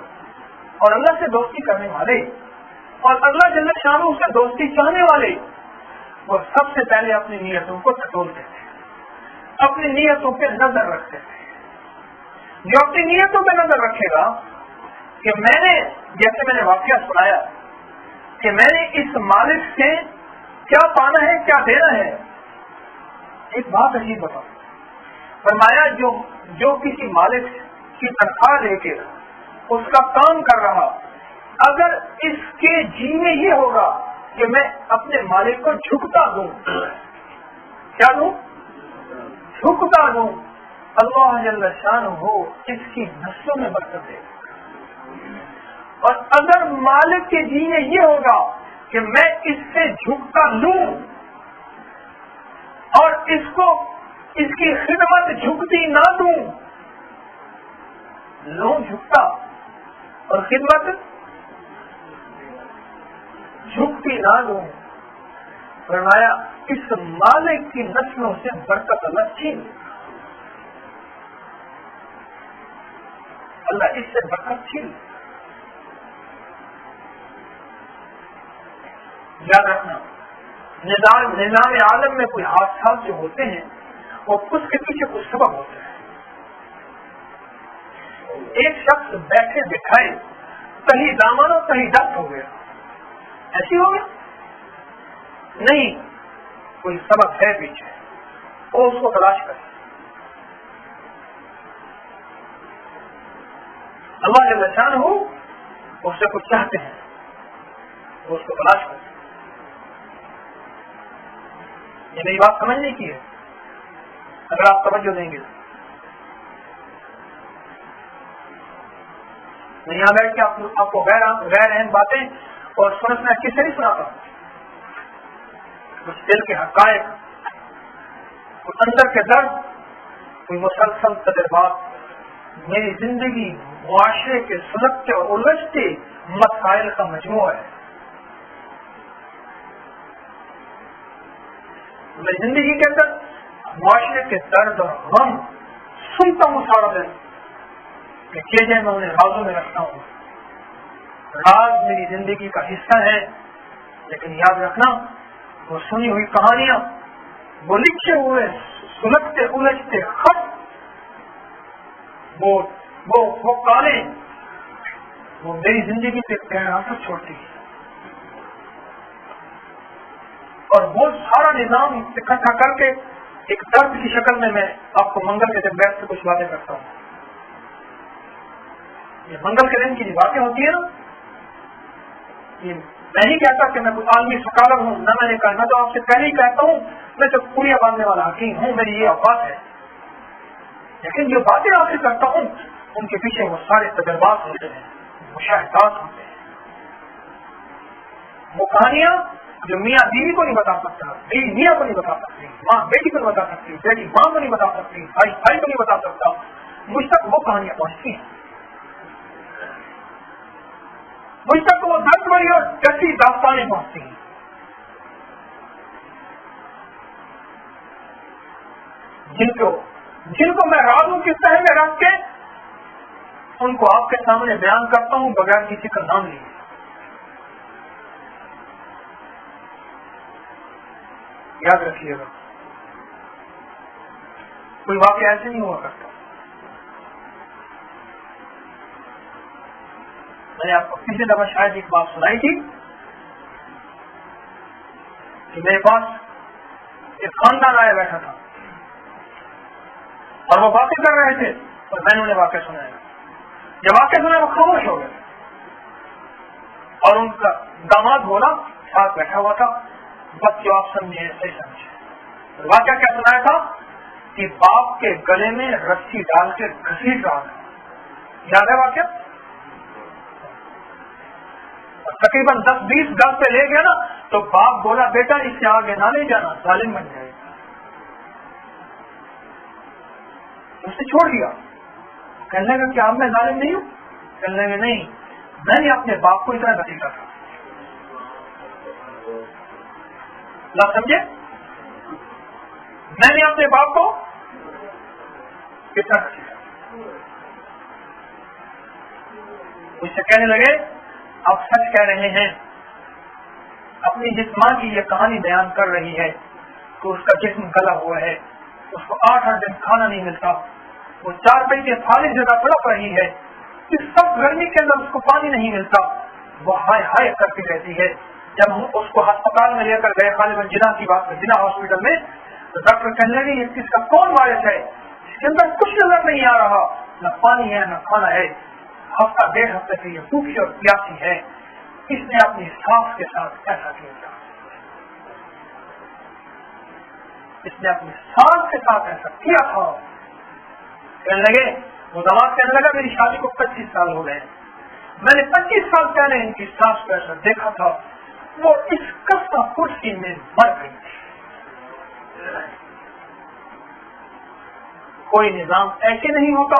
اور اللہ سے دوستی کرنے والے اور اللہ جل شانہ سے دوستی چاہنے والے، وہ سب سے پہلے اپنی نیتوں کو ٹٹولتے تھے، اپنی نیتوں پہ نظر رکھتے تھے۔ جو اپنی نیتوں پہ نظر رکھے گا کہ میں نے، جیسے میں نے واقعہ سنایا کہ میں نے اس مالک سے کیا پانا ہے کیا دینا ہے، ایک بات عجیب بتاؤ، فرمایا جو کسی مالک کی تنخواہ لے کے اس کا کام کر رہا، اگر اس کے جی میں یہ ہوگا کہ میں اپنے مالک کو جھکتا دوں، کیا دوں؟ جھکتا دوں، اللہ جل شانہ اس کی نسلوں میں برکت دے گا۔ اور اگر مالک کے جی میں یہ ہوگا کہ میں اس سے جھکتا لوں اور اس کی خدمت جھکتی نہ دوں. لوں جھکتا اور خدمت جھکتی نہ دوں. فرمایا اس مالک کی نسلوں سے برکت اللہ چھین. اللہ اس سے برکت چھین. یاد رکھنا نظام عالم میں کوئی حادثات جو ہوتے ہیں وہ اس کے پیچھے کچھ سبب ہوتے ہیں. ایک شخص بیٹھے بٹھائے کہیں دامن اور کہیں دست ہو گیا, ایسی ہو گیا نہیں, کوئی سبب ہے پیچھے, وہ اس کو تلاش کرے. اللہ جل شانہ ہو اس سے کچھ چاہتے ہیں, وہ اس کو تلاش کرے. یہ میری بات سمجھنے کی ہے, اگر آپ توجہ دیں گے. میں یہاں بیٹھ کے آپ کو غیر اہم باتیں اور سمجھنا کس سے نہیں سناتا ہوں. کچھ دل کے حقائق, کچھ اندر کے درد, کوئی مسلسل تجربات, میری زندگی معاشرے کے سلگتے اور الجھتے مسائل کا مجموعہ ہے. میں زندگی کے اندر معاشرے کے درد اور غم سنتا ہوں سارا دن, کہ چیزیں میں انہیں رازوں میں رکھتا ہوں. راز میری زندگی کا حصہ ہے, لیکن یاد رکھنا وہ سنی ہوئی کہانیاں, وہ لکھے ہوئے سلگتے الجھتے خط, وہ کالے, وہ میری زندگی پہ گہرا اثر چھوڑتی ہے. اور وہ سارا نظام اکٹھا کر کے ایک درد کی شکل میں آپ کو منگل کے دن بیٹھ سے کچھ باتیں کرتا ہوں. یہ منگل کے دن کی جو باتیں ہوتی ہیں نا, یہ میں نہیں کہتا کہ میں کوئی عالمی سکالر ہوں, نہ میں نے کہا, میں تو آپ سے پہلے ہی کہتا ہوں میں تو پوریا باندھنے والا حکیم ہوں, میری یہ اوقات ہے. لیکن جو باتیں آپ سے کرتا ہوں ان کے پیچھے وہ سارے تجربات ہوتے ہیں, مشاہدات ہوتے ہیں, وہ کہانیاں جو میاں بیوی کو نہیں بتا سکتا, بیوی میاں کو نہیں بتا سکتی, ماں بیٹی کو نہیں بتا سکتی, بیٹی ماں کو نہیں بتا سکتی, بھائی بھائی کو نہیں بتا سکتا, مجھ تک وہ کہانیاں پہنچتی ہیں. مجھ تک وہ درد بھری اور جیسی داستانیں پہنچتی ہیں. جن کو میں رازوں کی تہہ میں رکھ کے ان کو آپ کے سامنے بیان کرتا ہوں بغیر کسی کا نام لیے. یاد رکھیے گا کوئی واقعہ ایسے نہیں ہوا کرتا. میں نے آپ کو پچھلی دفعہ شاید ایک بات سنائی تھی کہ میرے پاس ایک خاندان آیا بیٹھا تھا اور وہ باتیں کر رہے تھے اور میں نے انہیں واقعہ سنایا. جب واقعہ سنا وہ خاموش ہو گئے اور ان کا داماد بولا, ساتھ بیٹھا ہوا تھا, بس جو آپ سمجھے صحیح سمجھے. واقعہ کیا سنایا تھا کہ باپ کے گلے میں رسی ڈال کے گھسیٹ رہا تھا. یاد ہے واقعہ؟ تقریباً 10-20 گز پہ لے گیا نا تو باپ بولا, بیٹا اس سے آگے نہ لے جانا, ظالم بن جائے گا. اس نے چھوڑ دیا. کہنے لگا کہ اب میں ظالم نہیں ہوں. کہنے لگا نہیں, میں نے اپنے باپ کو اتنا گھسیٹا تھا. لا سمجھے, میں نے اپنے باپ کو کتنا گھسیٹا. اس سے کہنے لگے آپ سچ کہہ رہے ہیں. اپنی جس ماں کی یہ کہانی بیان کر رہی ہے کہ اس کا جسم گلا ہوا ہے, اس کو 8 دن کھانا نہیں ملتا, وہ 4 پینٹیں خالی جگہ تڑپ رہی ہے, اس سب گرمی کے اندر اس کو پانی نہیں ملتا, وہ ہائے ہائے کرتی رہتی ہے. جب ہم اس کو ہسپتال میں لے کر گئے, خالد جنا کی بات جنا ہاسپٹل میں, تو ڈاکٹر کہنے لگے یہ کس کا کون وائرس ہے, اس کے اندر کچھ نظر نہیں آ رہا, نہ پانی ہے نہ کھانا ہے, ہفتہ 1.5 ہفتے سے یہ بھوکی اور پیاسی ہے. اس نے اپنی سانس کے ساتھ ایسا کیا تھا, اس نے اپنی سانس کے ساتھ ایسا کیا تھا. کہنے لگے, وہ دماغ کہنے لگا میری شادی کو 25 سال ہو گئے, میں نے 25 سال پہلے ان کی سانس کو ایسا دیکھا تھا, وہ اس کسا کرسی میں مر گئی تھی. کوئی نظام ایسے نہیں ہوتا.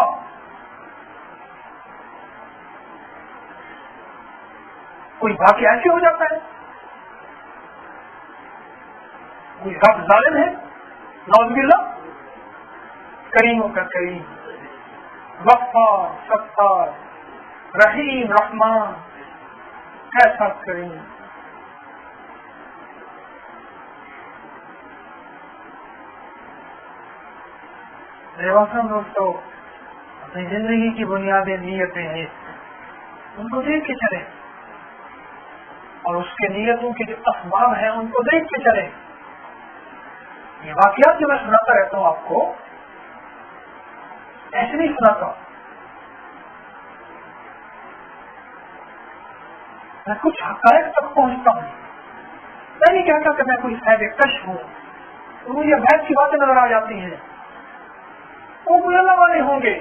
کوئی باقی ایسے ہو جاتا ہے. کوئی رب ظالم ہے نعوذ باللہ. کریموں کا کریم، غفار ستار، رحیم رحمان، ایسا کریم. دوستو، اپنی زندگی کی بنیادیں نیتیں ہیں، ان کو دیکھ کے چلیں، اور اس کے نیتوں کے جو اسباب ہیں ان کو دیکھ کے چلیں. یہ واقعات جو میں سناتا رہتا ہوں آپ کو، ایسے نہیں سناتا. میں کچھ حقائق تک پہنچتا ہوں. میں نہیں کہتا کہ میں کوئی صاحب کشف ہوں، تو مجھے بحث کی باتیں نظر آ جاتی ہیں. وہ کوئی اللہ والے ہوں گے،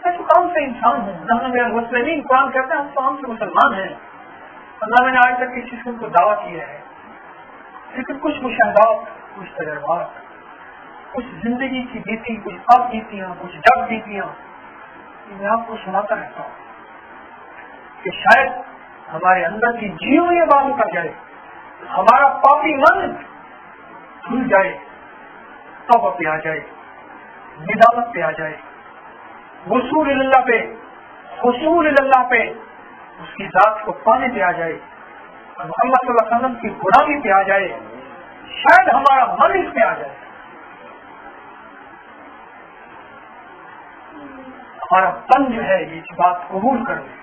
میں تو کام سے انسان ہوں. نہ میرا مسلمین قرآن کہتے ہیں ہم تو ہم سے مسلمان ہیں. اللہ میں نے آج تک کسی چیز کو دعویٰ کیا ہے، لیکن کچھ مشاہدات، کچھ تجربات، کچھ زندگی کی بیتی، کچھ اب بیتیاں، کچھ جب بیتیاں، میں آپ کو سناتا رہتا ہوں کہ شاید ہمارے اندر کی جیو یہ بات اتر جائے، ہمارا پاپی من دھل جائے، توبہ پہ آ جائے، ندامت پہ آ جائے، وصول اللہ پہ، حصول اللہ پہ، اس کی ذات کو پانے پہ آ جائے، اور محمد صلی اللہ علیہ وسلم کی غلامی پہ آ جائے. شاید ہمارا من اس پہ آ جائے، ہمارا تن جو ہے یہ بات قبول کر لے.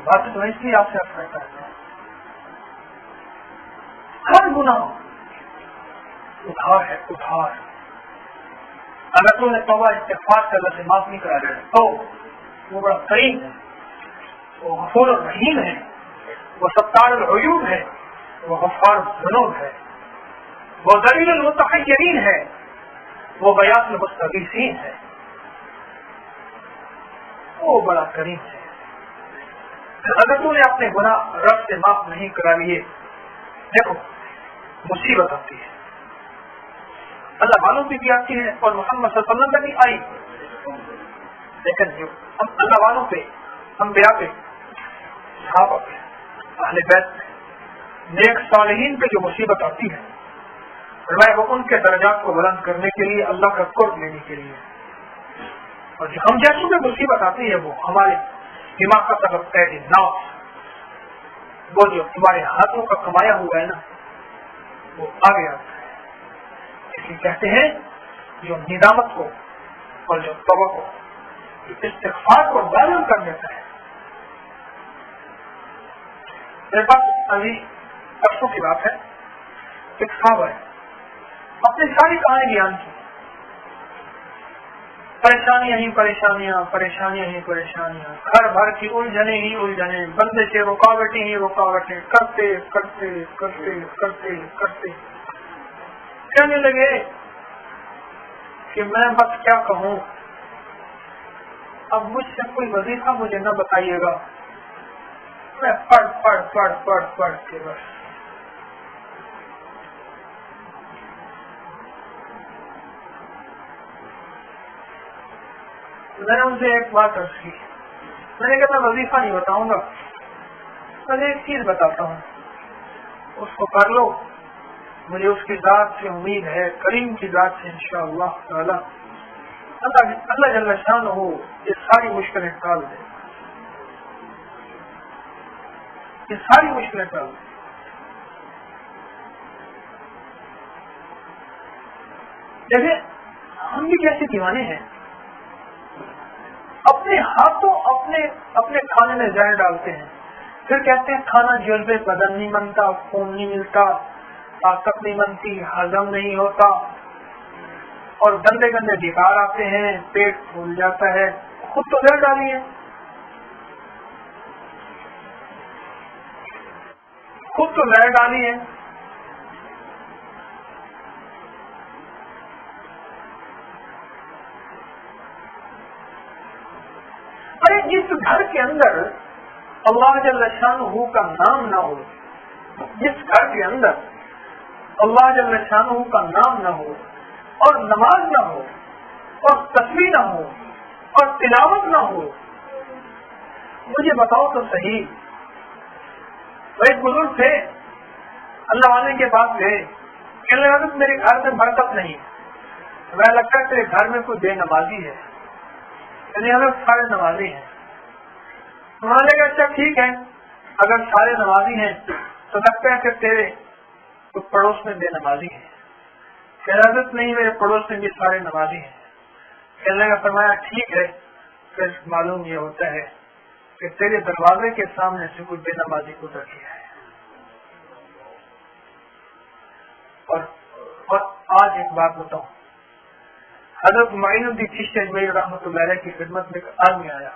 بات تو اس لیے آپ سے عرض کرتا ہے، ہر گناہ ادھار ہے، ادھار. اگر تم نے توبہ استغفار سے اللہ سے معاف نہیں کرا جائے تو وہ بڑا کریم ہے، وہ غفور الرحیم ہے، وہ ستار العیوب ہے، وہ غفار الذنوب ہے، وہ ذلیل المتحیرین ہے، وہ بیاض المستغیثین ہے، وہ بڑا کریم ہے. اگر تم نے اپنے گناہ رب سے معاف نہیں کرا لیے، دیکھو مصیبت آتی ہے، اللہ والوں پہ بھی آتی ہے اور محمد صلی اللہ علیہ وسلم پہ بھی آئی، لیکن جو اللہ والوں پہ، انبیاء پہ، صحابہ پہ، اہل بیت پہ، نیک صالحین پہ جو مصیبت آتی ہے، فرمایا وہ ان کے درجات کو بلند کرنے کے لیے، اللہ کا قرب لینے کے لیے. اور جو ہم جیسوں پہ مصیبت آتی ہے وہ ہمارے دماغ کا سبب ہے نفس، وہ جو ہمارے ہاتھوں کا کمایا ہوا ہے نا وہ آگے آتا ہے. اس لیے کہتے ہیں جو ندامت کو اور جو توبہ کو، جو استغفار کو غالب کر دیتا ہے. میرے پاس ابھی پرسوں کی بات ہے، ایک صاحب ہے، اپنی ساری کہانی بیان کی، پریشانیاں ہی پریشانیاں، پریشانیاں ہی پریشانیاں، گھر بھر کی الجھنیں ہی الجھنیں، بندے سے رکاوٹیں ہی رکاوٹیں، کرتے کرتے کرتے کرتے کرتے کہنے لگے کہ میں بس کیا کہوں، اب مجھ سے کوئی وظیفہ مجھے نہ بتائیے گا، میں پڑھ پڑھ پڑھ پڑھ پڑھ کے بس. میں نے ان سے ایک بات عرض کی، میں نے کہا میں وظیفہ نہیں بتاؤں گا، میں ایک چیز بتاتا ہوں، اس کو کر لو، مجھے اس کی ذات سے امید ہے، کریم کی ذات سے انشاءاللہ تعالی اللہ جل شانہ یہ ساری مشکلیں ٹال دے، یہ ساری مشکلیں ٹال دے. جیسے ہم بھی کیسے دیوانے ہیں، اپنے ہاتھوں اپنے کھانے میں زہر ڈالتے ہیں، پھر کہتے ہیں کھانا جلوے بدن نہیں بنتا، خون نہیں ملتا، طاقت نہیں بنتی، ہضم نہیں ہوتا، اور گندے گندے بیکار آتے ہیں، پیٹ پھول جاتا ہے. خود تو زہر ڈالی ہے، خود تو زہر ڈالی ہے. ارے جس گھر کے اندر اللہ جل شانہ کا نام نہ ہو، جس گھر کے اندر اللہ جل شانہ کا نام نہ ہو اور نماز نہ ہو اور تصویر نہ ہو اور تلاوت نہ ہو، مجھے بتاؤ تو صحیح۔ وہ ایک بزرگ تھے، اللہ والے کے پاس گئے، کہنے لگا کہ میرے گھر میں برکت نہیں، میں لگتا ہے تیرے گھر میں کوئی بے نمازی ہے، سارے نمازی ہیں۔ انہوں نے کہا اچھا ٹھیک ہے، اگر سارے نمازی ہیں تو لگتا ہے کہ تیرے پڑوس میں بے نمازی ہے۔ حضرت نہیں، میرے پڑوس میں بھی سارے نمازی ہیں۔ کہنے کا فرمایا ٹھیک ہے، پھر معلوم یہ ہوتا ہے کہ تیرے دروازے کے سامنے سے کوئی بے نمازی گزر گیا ہے۔ اور آج ایک بات بتاؤں، حضرت معین الدین چشتی اجمیری رحمۃ اللہ علیہ کی خدمت میں ایک آدمی آیا،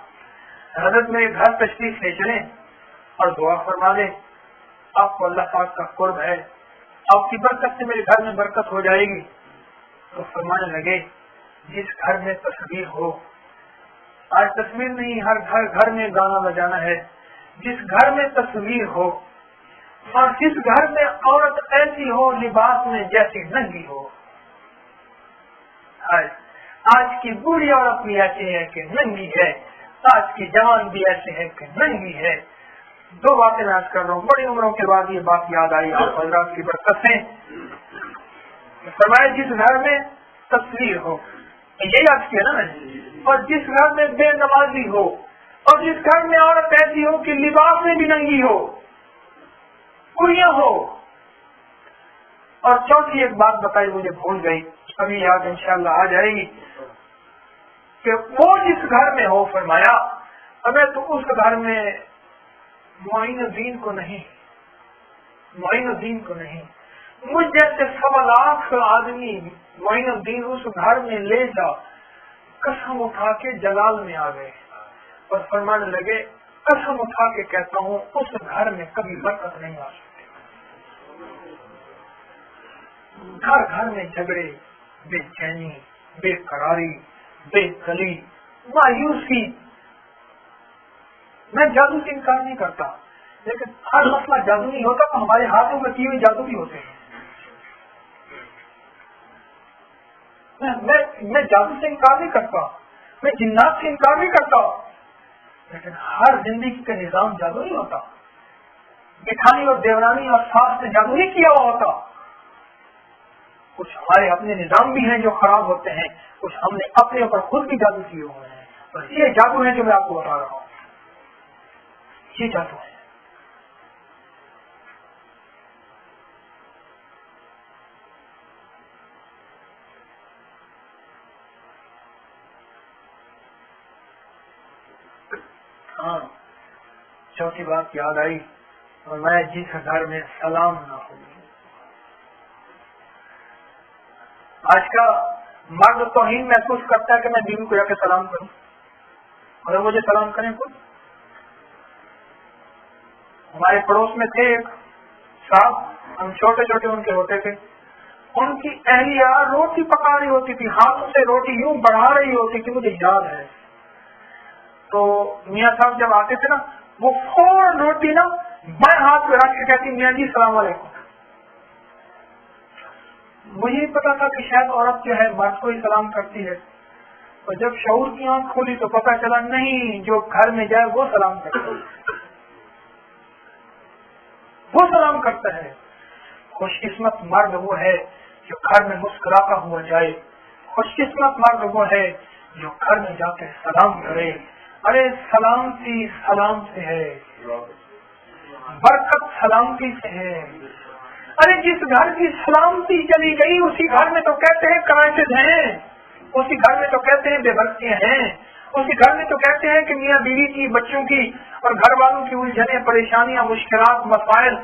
حضرت میرے گھر تشریف لے چلیں اور دعا فرما دیں، آپ کو اللہ پاک کا قرب ہے، آپ کی برکت سے میرے گھر میں برکت ہو جائے گی۔ تو فرمانے لگے جس گھر میں تصویر ہو، آج تصویر نہیں، ہر گھر میں گانا بجانا ہے، جس گھر میں تصویر ہو اور جس گھر میں عورت ایسی ہو لباس میں جیسی ننگی ہو، آج کی بوڑھی عورت بھی ایسی ہے کہ ننگی ہے، آج کی جوان بھی ایسے ہے کہ ننگی ہے۔ دو باتیں میں آج کر رہا ہوں، بڑی عمروں کے بعد یہ بات یاد آئی آپ حضرات کی برکت سے۔ فرمایا جس گھر میں تصویر ہو، یہ یاد کیا نا میں، اور جس گھر میں بے نمازی ہو اور جس گھر میں عورت ایسی ہو کہ لباس میں بھی ننگی ہو، کڑیاں ہو۔ اور چوتھی ایک بات بتائی مجھے بھول گئی، ابھی یاد انشاءاللہ آ جائے گی، کہ وہ جس گھر میں ہو، فرمایا اگر تو اس گھر میں معین الدین کو نہیں، مجھ جیسے 1.25 لاکھ آدمی معین الدین اس گھر میں لے جا، قسم اٹھا کے جلال میں آ گئے اور فرمانے لگے قسم اٹھا کے کہتا ہوں اس گھر میں کبھی برکت نہیں آ سکتی۔ گھر گھر میں جھگڑے، بے چینی، بے قراری، بے کلی، مایوسی۔ میں جادو سے انکار نہیں کرتا، لیکن ہر مسئلہ جادو نہیں ہوتا، تو ہمارے ہاتھوں میں کیے ہوئے جادو بھی ہوتے ہیں۔ میں جادو سے انکار نہیں کرتا، میں جنات سے انکار نہیں کرتا، لیکن ہر زندگی کا نظام جادو نہیں ہوتا۔ جیٹھانی اور دیورانی اور ساس نے جادو نہیں کیا ہوا ہوتا۔ کچھ ہمارے اپنے نظام بھی ہیں جو خراب ہوتے ہیں، کچھ ہم نے اپنے اوپر خود بھی جادو کیے ہوئے ہیں، اور یہ جادو ہے جو میں آپ کو بتا رہا ہوں، یہ جادو ہے۔ ہاں، چوتھی بات یاد آئی، اور میں جس گھر میں سلام نہ ہو۔ آج کا مرد توہین محسوس کرتا ہے کہ میں بیوی کو جا کے سلام کروں، اگر مجھے سلام کریں کوئی۔ ہمارے پڑوس میں تھے ایک صاحب، ہم چھوٹے چھوٹے ان کے ہوتے تھے، ان کی اہلیہ روٹی پکا رہی ہوتی تھی، ہاتھوں سے روٹی یوں بڑھا رہی ہوتی تھی، مجھے یاد ہے۔ تو میاں صاحب جب آتے تھے نا، وہ فوراً روٹی نا میں ہاتھ پہ رکھ کے کہتی میاں جی السلام علیکم۔ مجھے پتا تھا کہ شاید عورت جو ہے مرد کو ہی سلام کرتی ہے، اور جب شعور کی آنکھ کھولی تو پتا چلا نہیں، جو گھر میں جائے وہ سلام کرتا ہے، وہ سلام کرتا ہے۔ خوش قسمت مرد وہ ہے جو گھر میں مسکراتا ہوا جائے، خوش قسمت مرد وہ ہے جو گھر میں جا کے سلام کرے۔ ارے سلامتی سلام سے ہے، برکت سلامتی سے ہے۔ ارے جس گھر کی سلامتی چلی گئی اسی گھر میں تو کہتے ہیں کرائسس ہیں، اسی گھر میں تو کہتے ہیں بے برکتیاں ہیں، اسی گھر میں تو کہتے ہیں کہ میاں بیوی کی، بچوں کی اور گھر والوں کی الجھنیں، پریشانیاں، مشکلات، مسائل،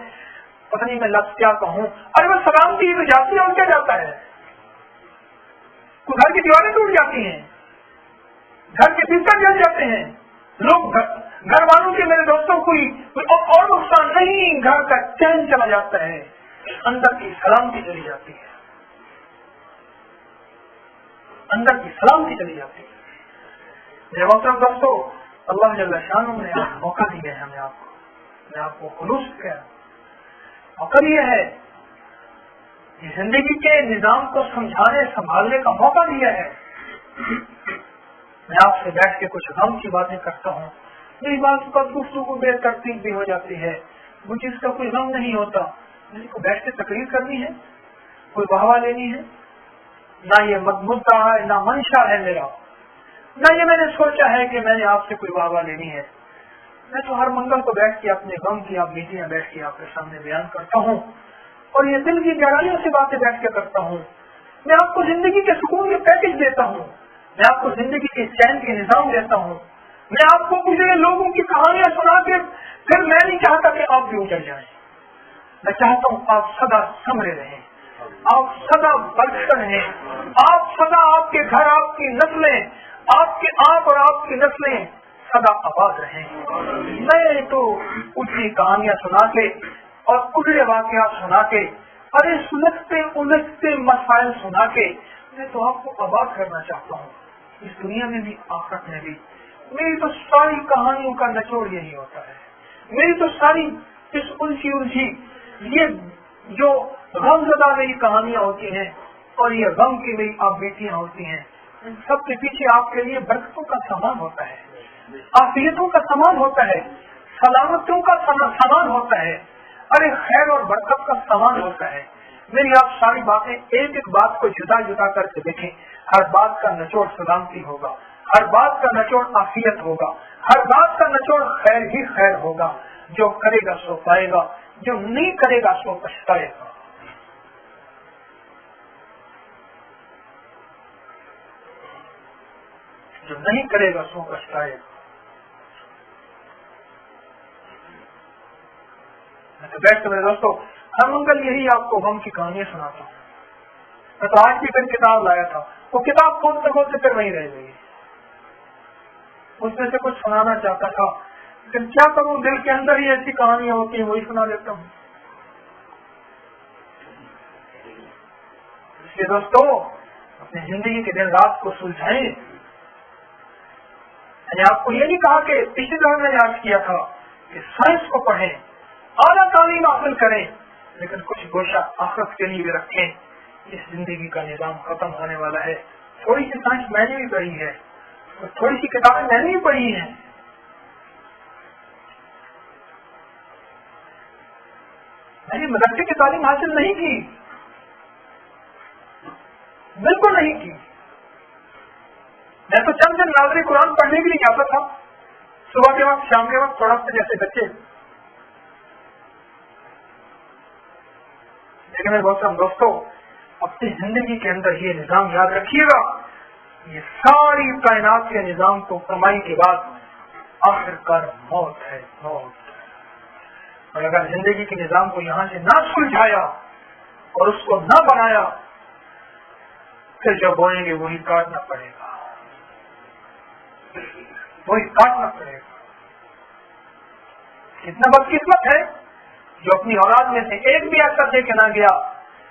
پتہ نہیں میں لفظ کیا کہوں۔ ارے وہ سلامتی تو جاتی ہے اور کیا جاتا ہے؟ گھر کی دیواریں ٹوٹ جاتی ہیں، گھر کے بستر جل جاتے ہیں، لوگ گھر والوں کے، میرے دوستوں کوئی اور نقصان نہیں، گھر کا چین چلا جاتا ہے، اندر کی سلامتی چلی جاتی ہے، اندر کی سلامتی چلی جاتی ہے۔ میرے محترم دوستوں، اللہ جل شانہ نے موقع دیا ہے ہمیں آپ کو، میں آپ کو خلوص کیا موقع یہ ہے کہ زندگی کے نظام کو سمجھانے سنبھالنے کا موقع دیا ہے. میں آپ سے بیٹھ کے کچھ غم کی باتیں کرتا ہوں، میری بات کا گفتگو بے ترتیب بھی ہو جاتی ہے، مجھے اس کا کوئی غم نہیں ہوتا. مجھے کو بیٹھ کے تقریر کرنی ہے، کوئی واہ لینی ہے، نہ یہ مدعا ہے نہ منشا ہے میرا، نہ یہ میں نے سوچا ہے کہ میں نے آپ سے کوئی واہ لینی ہے. میں تو ہر منگل کو بیٹھ کے اپنے غم کی آپ بیٹیاں بیٹھ کے آپ کے سامنے بیان کرتا ہوں، اور یہ دل کی گہرائیوں سے باتیں بیٹھ کے کرتا ہوں. میں آپ کو زندگی کے سکون کے پیکج دیتا ہوں، میں آپ کو زندگی کے چین کے نظام دیتا ہوں. میں آپ کو گزرے لوگوں کی کہانیاں سنا کے پھر میں نہیں چاہتا کہ آپ بھی اجڑ جائیں. میں چاہتا ہوں آپ سدا سنبھلے رہیں، آپ سدا برقرار رہیں، آپ سدا، آپ کے گھر، آپ کی نسلیں، آپ کے آپ اور آپ کی نسلیں سدا آباد رہیں. میں تو اچھی کہانیاں سنا کے اور اگڑے واقعات سنا کے اور اس الجھتے مسائل سنا کے میں تو آپ کو آباد کرنا چاہتا ہوں، اس دنیا میں بھی آخرت میں بھی. میری تو ساری کہانیوں کا نچوڑ یہی ہوتا ہے، میری تو ساری اس الجھی یہ جو غم زدہ میری کہانیاں ہوتی ہیں اور یہ غم کی میری آپ بیٹیاں ہوتی ہیں، ان سب کے پیچھے آپ کے لیے برکتوں کا سامان ہوتا ہے، عافیتوں کا سامان ہوتا ہے، سلامتوں کا سامان ہوتا ہے، ارے خیر اور برکت کا سامان ہوتا ہے. میری آپ ساری باتیں ایک ایک بات کو جدا جدا کر کے دیکھیں، ہر بات کا نچوڑ سلامتی ہوگا، ہر بات کا نچوڑ عافیت ہوگا، ہر بات کا نچوڑ خیر ہی خیر ہوگا. جو کرے گا سو پائے گا، جو نہیں کرے گا سو پچھتائے گا. جو نہیں کرے گا سو پچھتائے گا. بیٹھ کے میرے دوستوں ہر منگل یہی آپ کو غم کی کہانیاں سناتا ہوں. میں تو آج بھی پھر کتاب لایا تھا، وہ کتاب کھولتے کھولتے پھر وہیں رہ گئی. اس میں سے کچھ سنانا چاہتا تھا لیکن کیا کروں، دل کے اندر ہی ایسی کہانیاں ہوتی ہیں وہی سنا دیتا ہوں. اس لیے دوستوں اپنی زندگی کے دن رات کو سلجھائیں. میں نے آپ کو یہ نہیں کہا کہ پچھلی دفعہ میں نے یاد کیا تھا کہ سائنس کو پڑھیں، اعلیٰ تعلیم حاصل کریں، لیکن کچھ گوشہ آخرت کے لیے بھی رکھیں. اس زندگی کا نظام ختم ہونے والا ہے. تھوڑی سی سائنس میں نے بھی پڑھی ہے اور تھوڑی سی کتابیں میں نے بھی پڑھی ہیں. میں نے مدرسے کی تعلیم حاصل نہیں کی، بالکل نہیں کی. میں تو چند دن ناظر قرآن پڑھنے کے لیے جاتا تھا، صبح کے وقت شام کے وقت تھوڑا سا جیسے بچے. لیکن میرے بہت سارے دوستوں اپنی زندگی کے اندر یہ نظام یاد رکھیے گا، یہ ساری کائنات کے نظام کو کمائی کے بعد آخر کار موت ہے، موت. اور اگر زندگی کے نظام کو یہاں سے نہ سلجھایا اور اس کو نہ بنایا پھر جو بوئیں گے وہی کاٹنا پڑے گا، وہی کاٹنا پڑے گا. کتنا بدقسمت ہے جو اپنی اولاد میں سے ایک بھی اثر دے کے نہ گیا،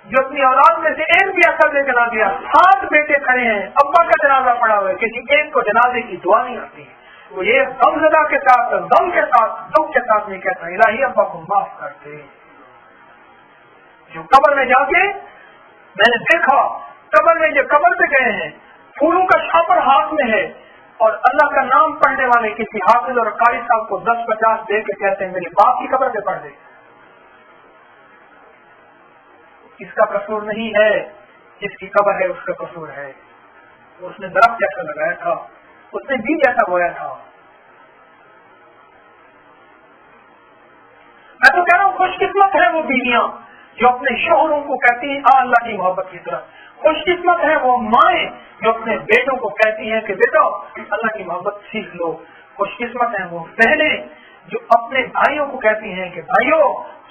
جو اپنی اولاد میں سے ایک بھی اثر دے کے نہ گیا. 7 بیٹے کھڑے ہیں، ابا کا جنازہ پڑا ہوا ہے، کسی ایک کو جنازے کی دعا نہیں آتی ہے. وہ یہ غم زدہ کے ساتھ، غم کے ساتھ، دکھ کے ساتھ نہیں کہتا الہی ابا کو معاف کر دے. جو قبر میں جا کے میں نے دیکھا، قبر میں جو قبر پہ گئے ہیں، پھولوں کا چھاپر ہاتھ میں ہے اور اللہ کا نام پڑھنے والے کسی حافظ اور قاری صاحب کو 10-50 دے کے کہتے ہیں میرے باپ کی قبر پہ پڑھ دے. اس کا قصور نہیں ہے، جس کی قبر ہے اس کا قصور ہے. اس نے درخت جیسا لگایا تھا، اس نے بیج جیسا بویا تھا. میں تو کہہ رہا ہوں خوش قسمت ہے وہ بیویاں جو اپنے شوہروں کو کہتی ہیں اللہ کی محبت کی طرف. خوش قسمت ہے وہ مائیں جو اپنے بیٹوں کو کہتی ہیں کہ بیٹا اللہ کی محبت سیکھ لو. خوش قسمت ہیں وہ بہنیں جو اپنے بھائیوں کو کہتی ہیں کہ بھائیوں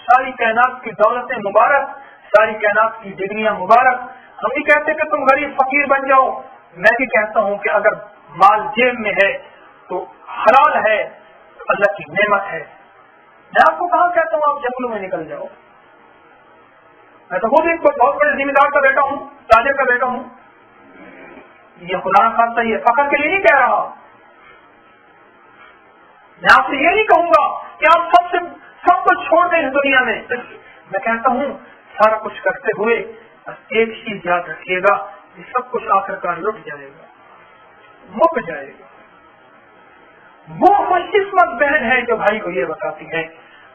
ساری کائنات کی دولتیں مبارک، ساری کائنات کی ڈگریاں مبارک. ہم نہیں کہتے کہ تم غریب فقیر بن جاؤ، میں بھی کہتا ہوں کہ اگر مال جیب میں ہے تو حلال ہے، تو اللہ کی نعمت ہے. میں آپ کو کہاں کہتا ہوں آپ جنگلوں میں نکل جاؤ. میں تو خود ایک بہت بڑے ذمہ دار کا بیٹا ہوں، تاجر کا بیٹا ہوں. یہ خدا خاصہ یہ فخر کے لیے نہیں کہہ رہا. میں آپ سے یہ نہیں کہوں گا کہ آپ سب کچھ چھوڑ دیں اس دنیا میں. میں کہتا ہوں سارا کچھ کرتے ہوئے بس ایک چیز یاد رکھیے گا، یہ سب کچھ آخر کار لٹ جائے گا، مک جائے گا. وہ خوش قسمت بہن ہے جو بھائی کو یہ بتاتی ہے،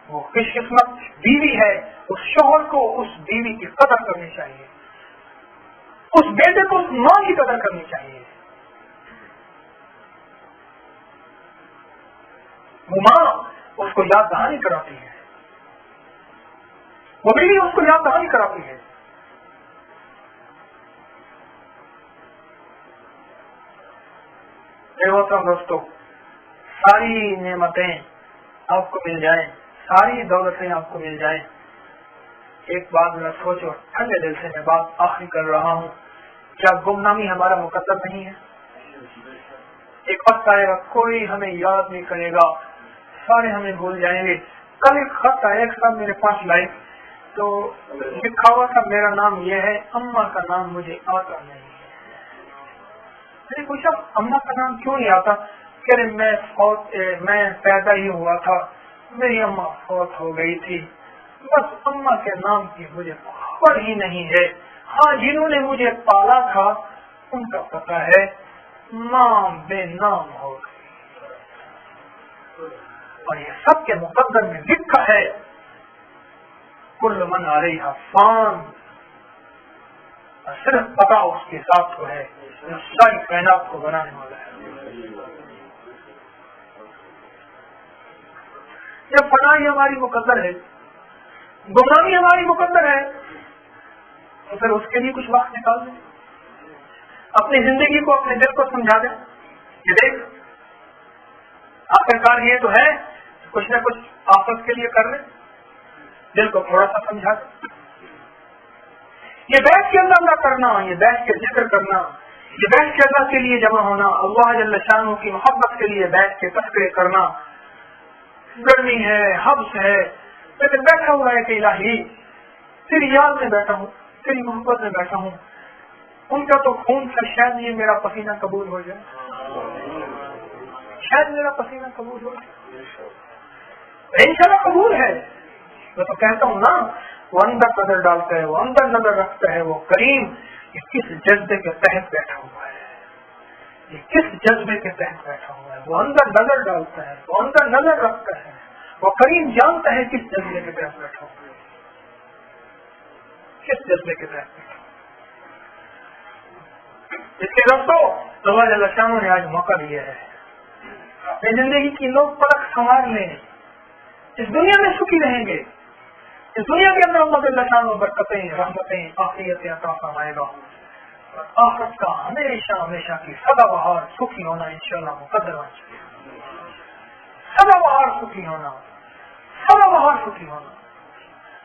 وہ خوش قسمت بیوی ہے. اس شوہر کو اس بیوی کی قدر کرنی چاہیے، اس بیٹے کو اس ماں کی قدر کرنی چاہیے. وہ ماں اس کو یاد دہانی کراتی ہے، وہ بیوی اس کو یاد دہانی کراتی ہے. دوستو، ساری نعمتیں آپ کو مل جائیں، ساری دولتیں آپ کو مل جائیں، ایک بات ذرا سوچو، ٹھنڈے دل سے میں بات آخری کر رہا ہوں، کیا گمنامی ہمارا مقدر نہیں ہے؟ ایک وقت آئے گا کوئی ہمیں یاد نہیں کرے گا، سارے ہمیں بھول جائیں گے. کل ایک خط آیا ایک صاحب میرے پاس لائے تو لکھا ہوا تھا میرا نام یہ ہے، اماں کا نام مجھے آتا نہیں. میں نے پوچھا اماں کا نام کیوں نہیں آتا؟ کہ میں پیدا ہی ہوا تھا، میری اماں فوت ہو گئی تھی، بس اماں کے نام کی مجھے خبر ہی نہیں ہے. ہاں جنہوں نے مجھے پالا تھا ان کا پتہ ہے، ماں بے نام ہو گئی. اور یہ سب کے مقدر میں لکھا ہے کل من علیہا فان، صرف پتا اس کے ساتھ کو ہے ساری کائنات کو بنانے والا ہے. جب فنائی ہماری مقدر ہے، گمنامی ہماری مقدر ہے، تو پھر اس کے لیے کچھ وقت نکال دیں، اپنی زندگی کو اپنے دل کو سمجھا دیں. یہ دیکھ آخرکار یہ تو ہے کچھ نہ کچھ آفت کے لیے کر لیں، دل کو تھوڑا سا سمجھا دیں. یہ بیٹھ کے اللہ کرنا، یہ بیٹھ کے ذکر کرنا، یہ بیٹھ کے اللہ کے لیے جمع ہونا، اللہ جل شانہ کی محبت کے لیے بیٹھ کے تذکرے کرنا. گرمی ہے، حبس ہے، لیکن بیٹھا ہوا ہے کہ الہی تیری یاد میں بیٹھا ہوں، تیری محبت میں بیٹھا ہوں، ان کا تو خون سے شاید یہ میرا پسینہ قبول ہو جائے، شاید میرا پسینہ قبول ہو جائے، انشاءاللہ قبول ہے. میں تو کہتا ہوں نا، وہ اندر نظر ڈالتا ہے، وہ اندر نظر رکھتا ہے، وہ کریم. یہ کس جذبے کے تحت بیٹھا ہوا ہے، یہ کس جذبے کے تحت بیٹھا ہوا ہے. وہ اندر نظر ڈالتا ہے، وہ اندر نظر رکھتا ہے، وہ کریم جانتا ہے کس جذبے کے تحت بیٹھا ہوا ہے، کس جذبے کے تحت بیٹھا ہوا ہے. اس کے دوستوں اللہ جل شانہ نے آج موقع دیا ہے، اپنی زندگی کی لوگ پلک سنوار لیں. اس دنیا میں سکھی رہیں گے، اس دنیا کے اندر اللہ جل شانہ برکتیں، رحمتیں، عافیتیں عطا فرمائے گا. آخرت کا ہمیشہ ہمیشہ کی سدا بہار سکھی ہونا انشاءاللہ مقدر ہونا چاہیے. سدا بہار سکھی ہونا، سدا بہار سکھی ہونا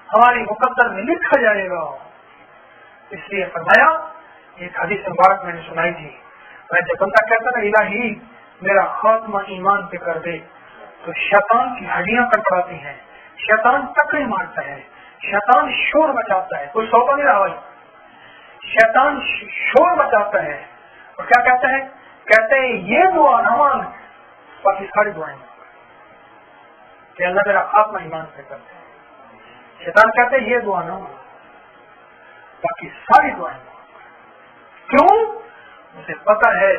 ہماری مقدر میں لکھا جائے گا. اس لیے فرمایا، ایک حدیث مبارک میں نے سنائی تھی، میں جب بندہ کہتا نا الہی میرا خاتمہ ایمان پہ کر دے، تو شیطان کی ہڈیاں کٹواتی ہیں، شیطان ٹکرے مارتا ہے، شیطان شور مچاتا ہے. کوئی سوتا نہیں رہا، شیطان شور مچاتا ہے. اور کیا کہتا ہے؟ کہتے ہیں یہ دعا نہ مانگ، باقی ساری دعائیں کہ اللہ میرا خاتمہ ایمان پہ کر دے. شیطان کہتے ہیں یہ دعا نہ مانگ، باقی ساری دعائیں. کیوں؟ مجھے پتا ہے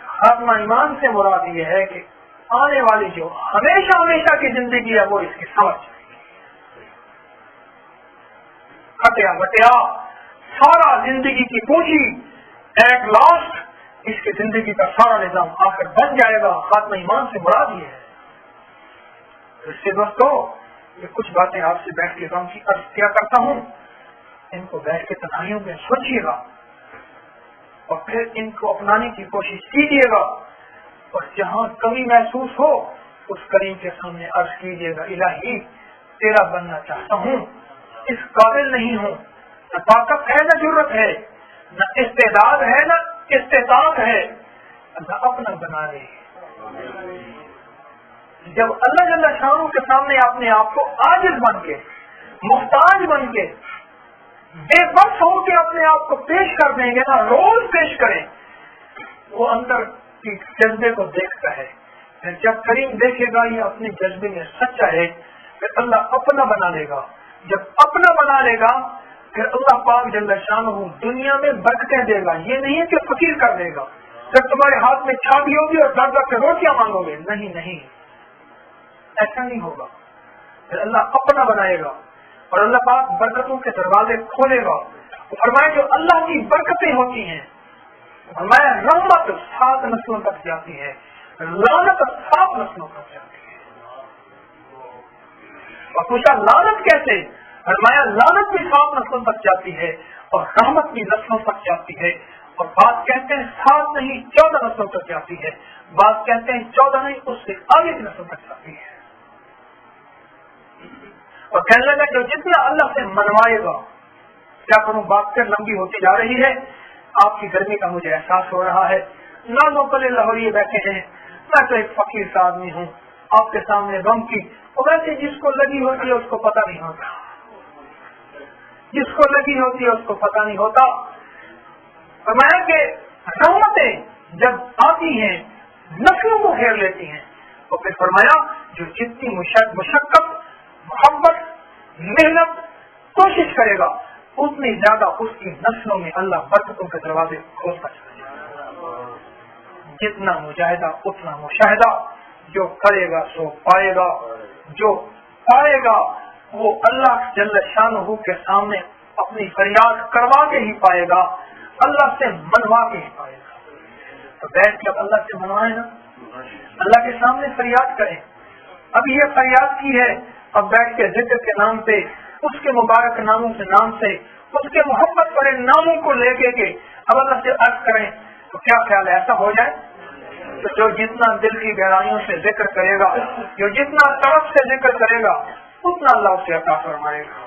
خاتمہ ایمان سے مراد یہ ہے کہ آنے والی جو ہمیشہ ہمیشہ کی زندگی ہے وہ اس کی سمجھ جائے گی. ہٹیا بٹیا سارا زندگی کی پونجی ایٹ لاسٹ اس کی زندگی کا سارا نظام آخر بن جائے گا. خاتمہ ایمان سے مراد یہ ہے. اس سے دوستو یہ کچھ باتیں آپ سے بیٹھ کے غم کی عرض کیا کرتا ہوں، ان کو بیٹھ کے تنہائیوں میں سوچیے گا اور پھر ان کو اپنانے کی کوشش کیجیے گا. اور جہاں کمی محسوس ہو اس کریم کے سامنے عرض کیجیے گا الہی تیرا بننا چاہتا ہوں، اس قابل نہیں ہوں، نہ طاقت ہے نہ ضرورت ہے، نہ استعداد ہے نہ استطاعت ہے، اللہ اپنا بنا دے. جب اللہ جل شانہ کے سامنے اپنے آپ کو عاجز بن کے، محتاج بن کے، بے بس ہو کے اپنے آپ کو پیش کر دیں گے نا، روز پیش کریں، وہ اندر کی جذبے کو دیکھتا ہے پھر جب کریم دیکھے گا یہ اپنے جذبے میں سچا ہے، پھر اللہ اپنا بنا لے گا. جب اپنا بنا لے گا پھر اللہ پاک جل شانہ دنیا میں برکتیں دے گا. یہ نہیں ہے کہ فقیر کر دے گا. جب تمہارے ہاتھ میں چھابی ہوگی اور گھر کے روٹیاں مانگو گے، نہیں نہیں، ایسا نہیں ہوگا. پھر اللہ اپنا بنائے گا اور اللہ پاک برکتوں کے دروازے کھولے گا. فرمایا جو اللہ کی برکتیں ہوتی ہیں، فرمایا رحمت 7 نسلوں تک جاتی ہے، لعنت 7 نسلوں تک جاتی ہے. اور پوچھا لعنت کیسے؟ فرمایا لعنت بھی 7 نسلوں تک جاتی ہے اور رحمت بھی نسلوں تک جاتی ہے. اور بات کہتے ہیں 7 نہیں 14 نسلوں تک جاتی ہے، بات کہتے ہیں 14 نہیں اس سے آگے کی نسلوں تک جاتی ہے. اور کہنے لگا جو جتنا اللہ سے منوائے گا. کیا کروں، بات کر لمبی ہوتی جا رہی ہے، آپ کی گرمی کا مجھے احساس ہو رہا ہے. نازوں پلے لاہوریے بیٹھے ہیں، میں تو ایک فقیر سا آدمی ہوں آپ کے سامنے غم کی. اور ویسے جس کو لگی ہوتی ہے اس کو پتہ نہیں ہوتا، جس کو لگی ہوتی ہے اس کو پتہ نہیں ہوتا. فرمایا کہ رحمتیں جب آتی ہیں نسلوں کو گھیر لیتی ہیں. اور پھر فرمایا جو جتنی مشقت، محبت، محنت، کوشش کرے گا اتنی زیادہ اس کی نسلوں میں اللہ برکتوں کے دروازے کھولتا چلا جائے گا. جتنا مجاہدہ اتنا مشاہدہ. جو کرے گا سو پائے گا، جو پائے گا وہ اللہ جل شانہ کے سامنے اپنی فریاد کروا کے ہی پائے گا، اللہ سے منوا کے ہی پائے گا. تو بیٹھ کے اللہ سے منوائے نا، اللہ کے سامنے فریاد کریں. اب یہ فریاد کی ہے، اب بیٹھ کے ذکر کے نام پہ، اس کے مبارک ناموں کے نام سے، اس کے محبت بڑے ناموں کو لے کے اب اللہ سے عرض کریں. تو کیا خیال ہے ایسا ہو جائے؟ تو جو جتنا دل کی گہرائیوں سے ذکر کرے گا، جو جتنا طرف سے ذکر کرے گا اتنا اللہ اسے عطا فرمائے گا.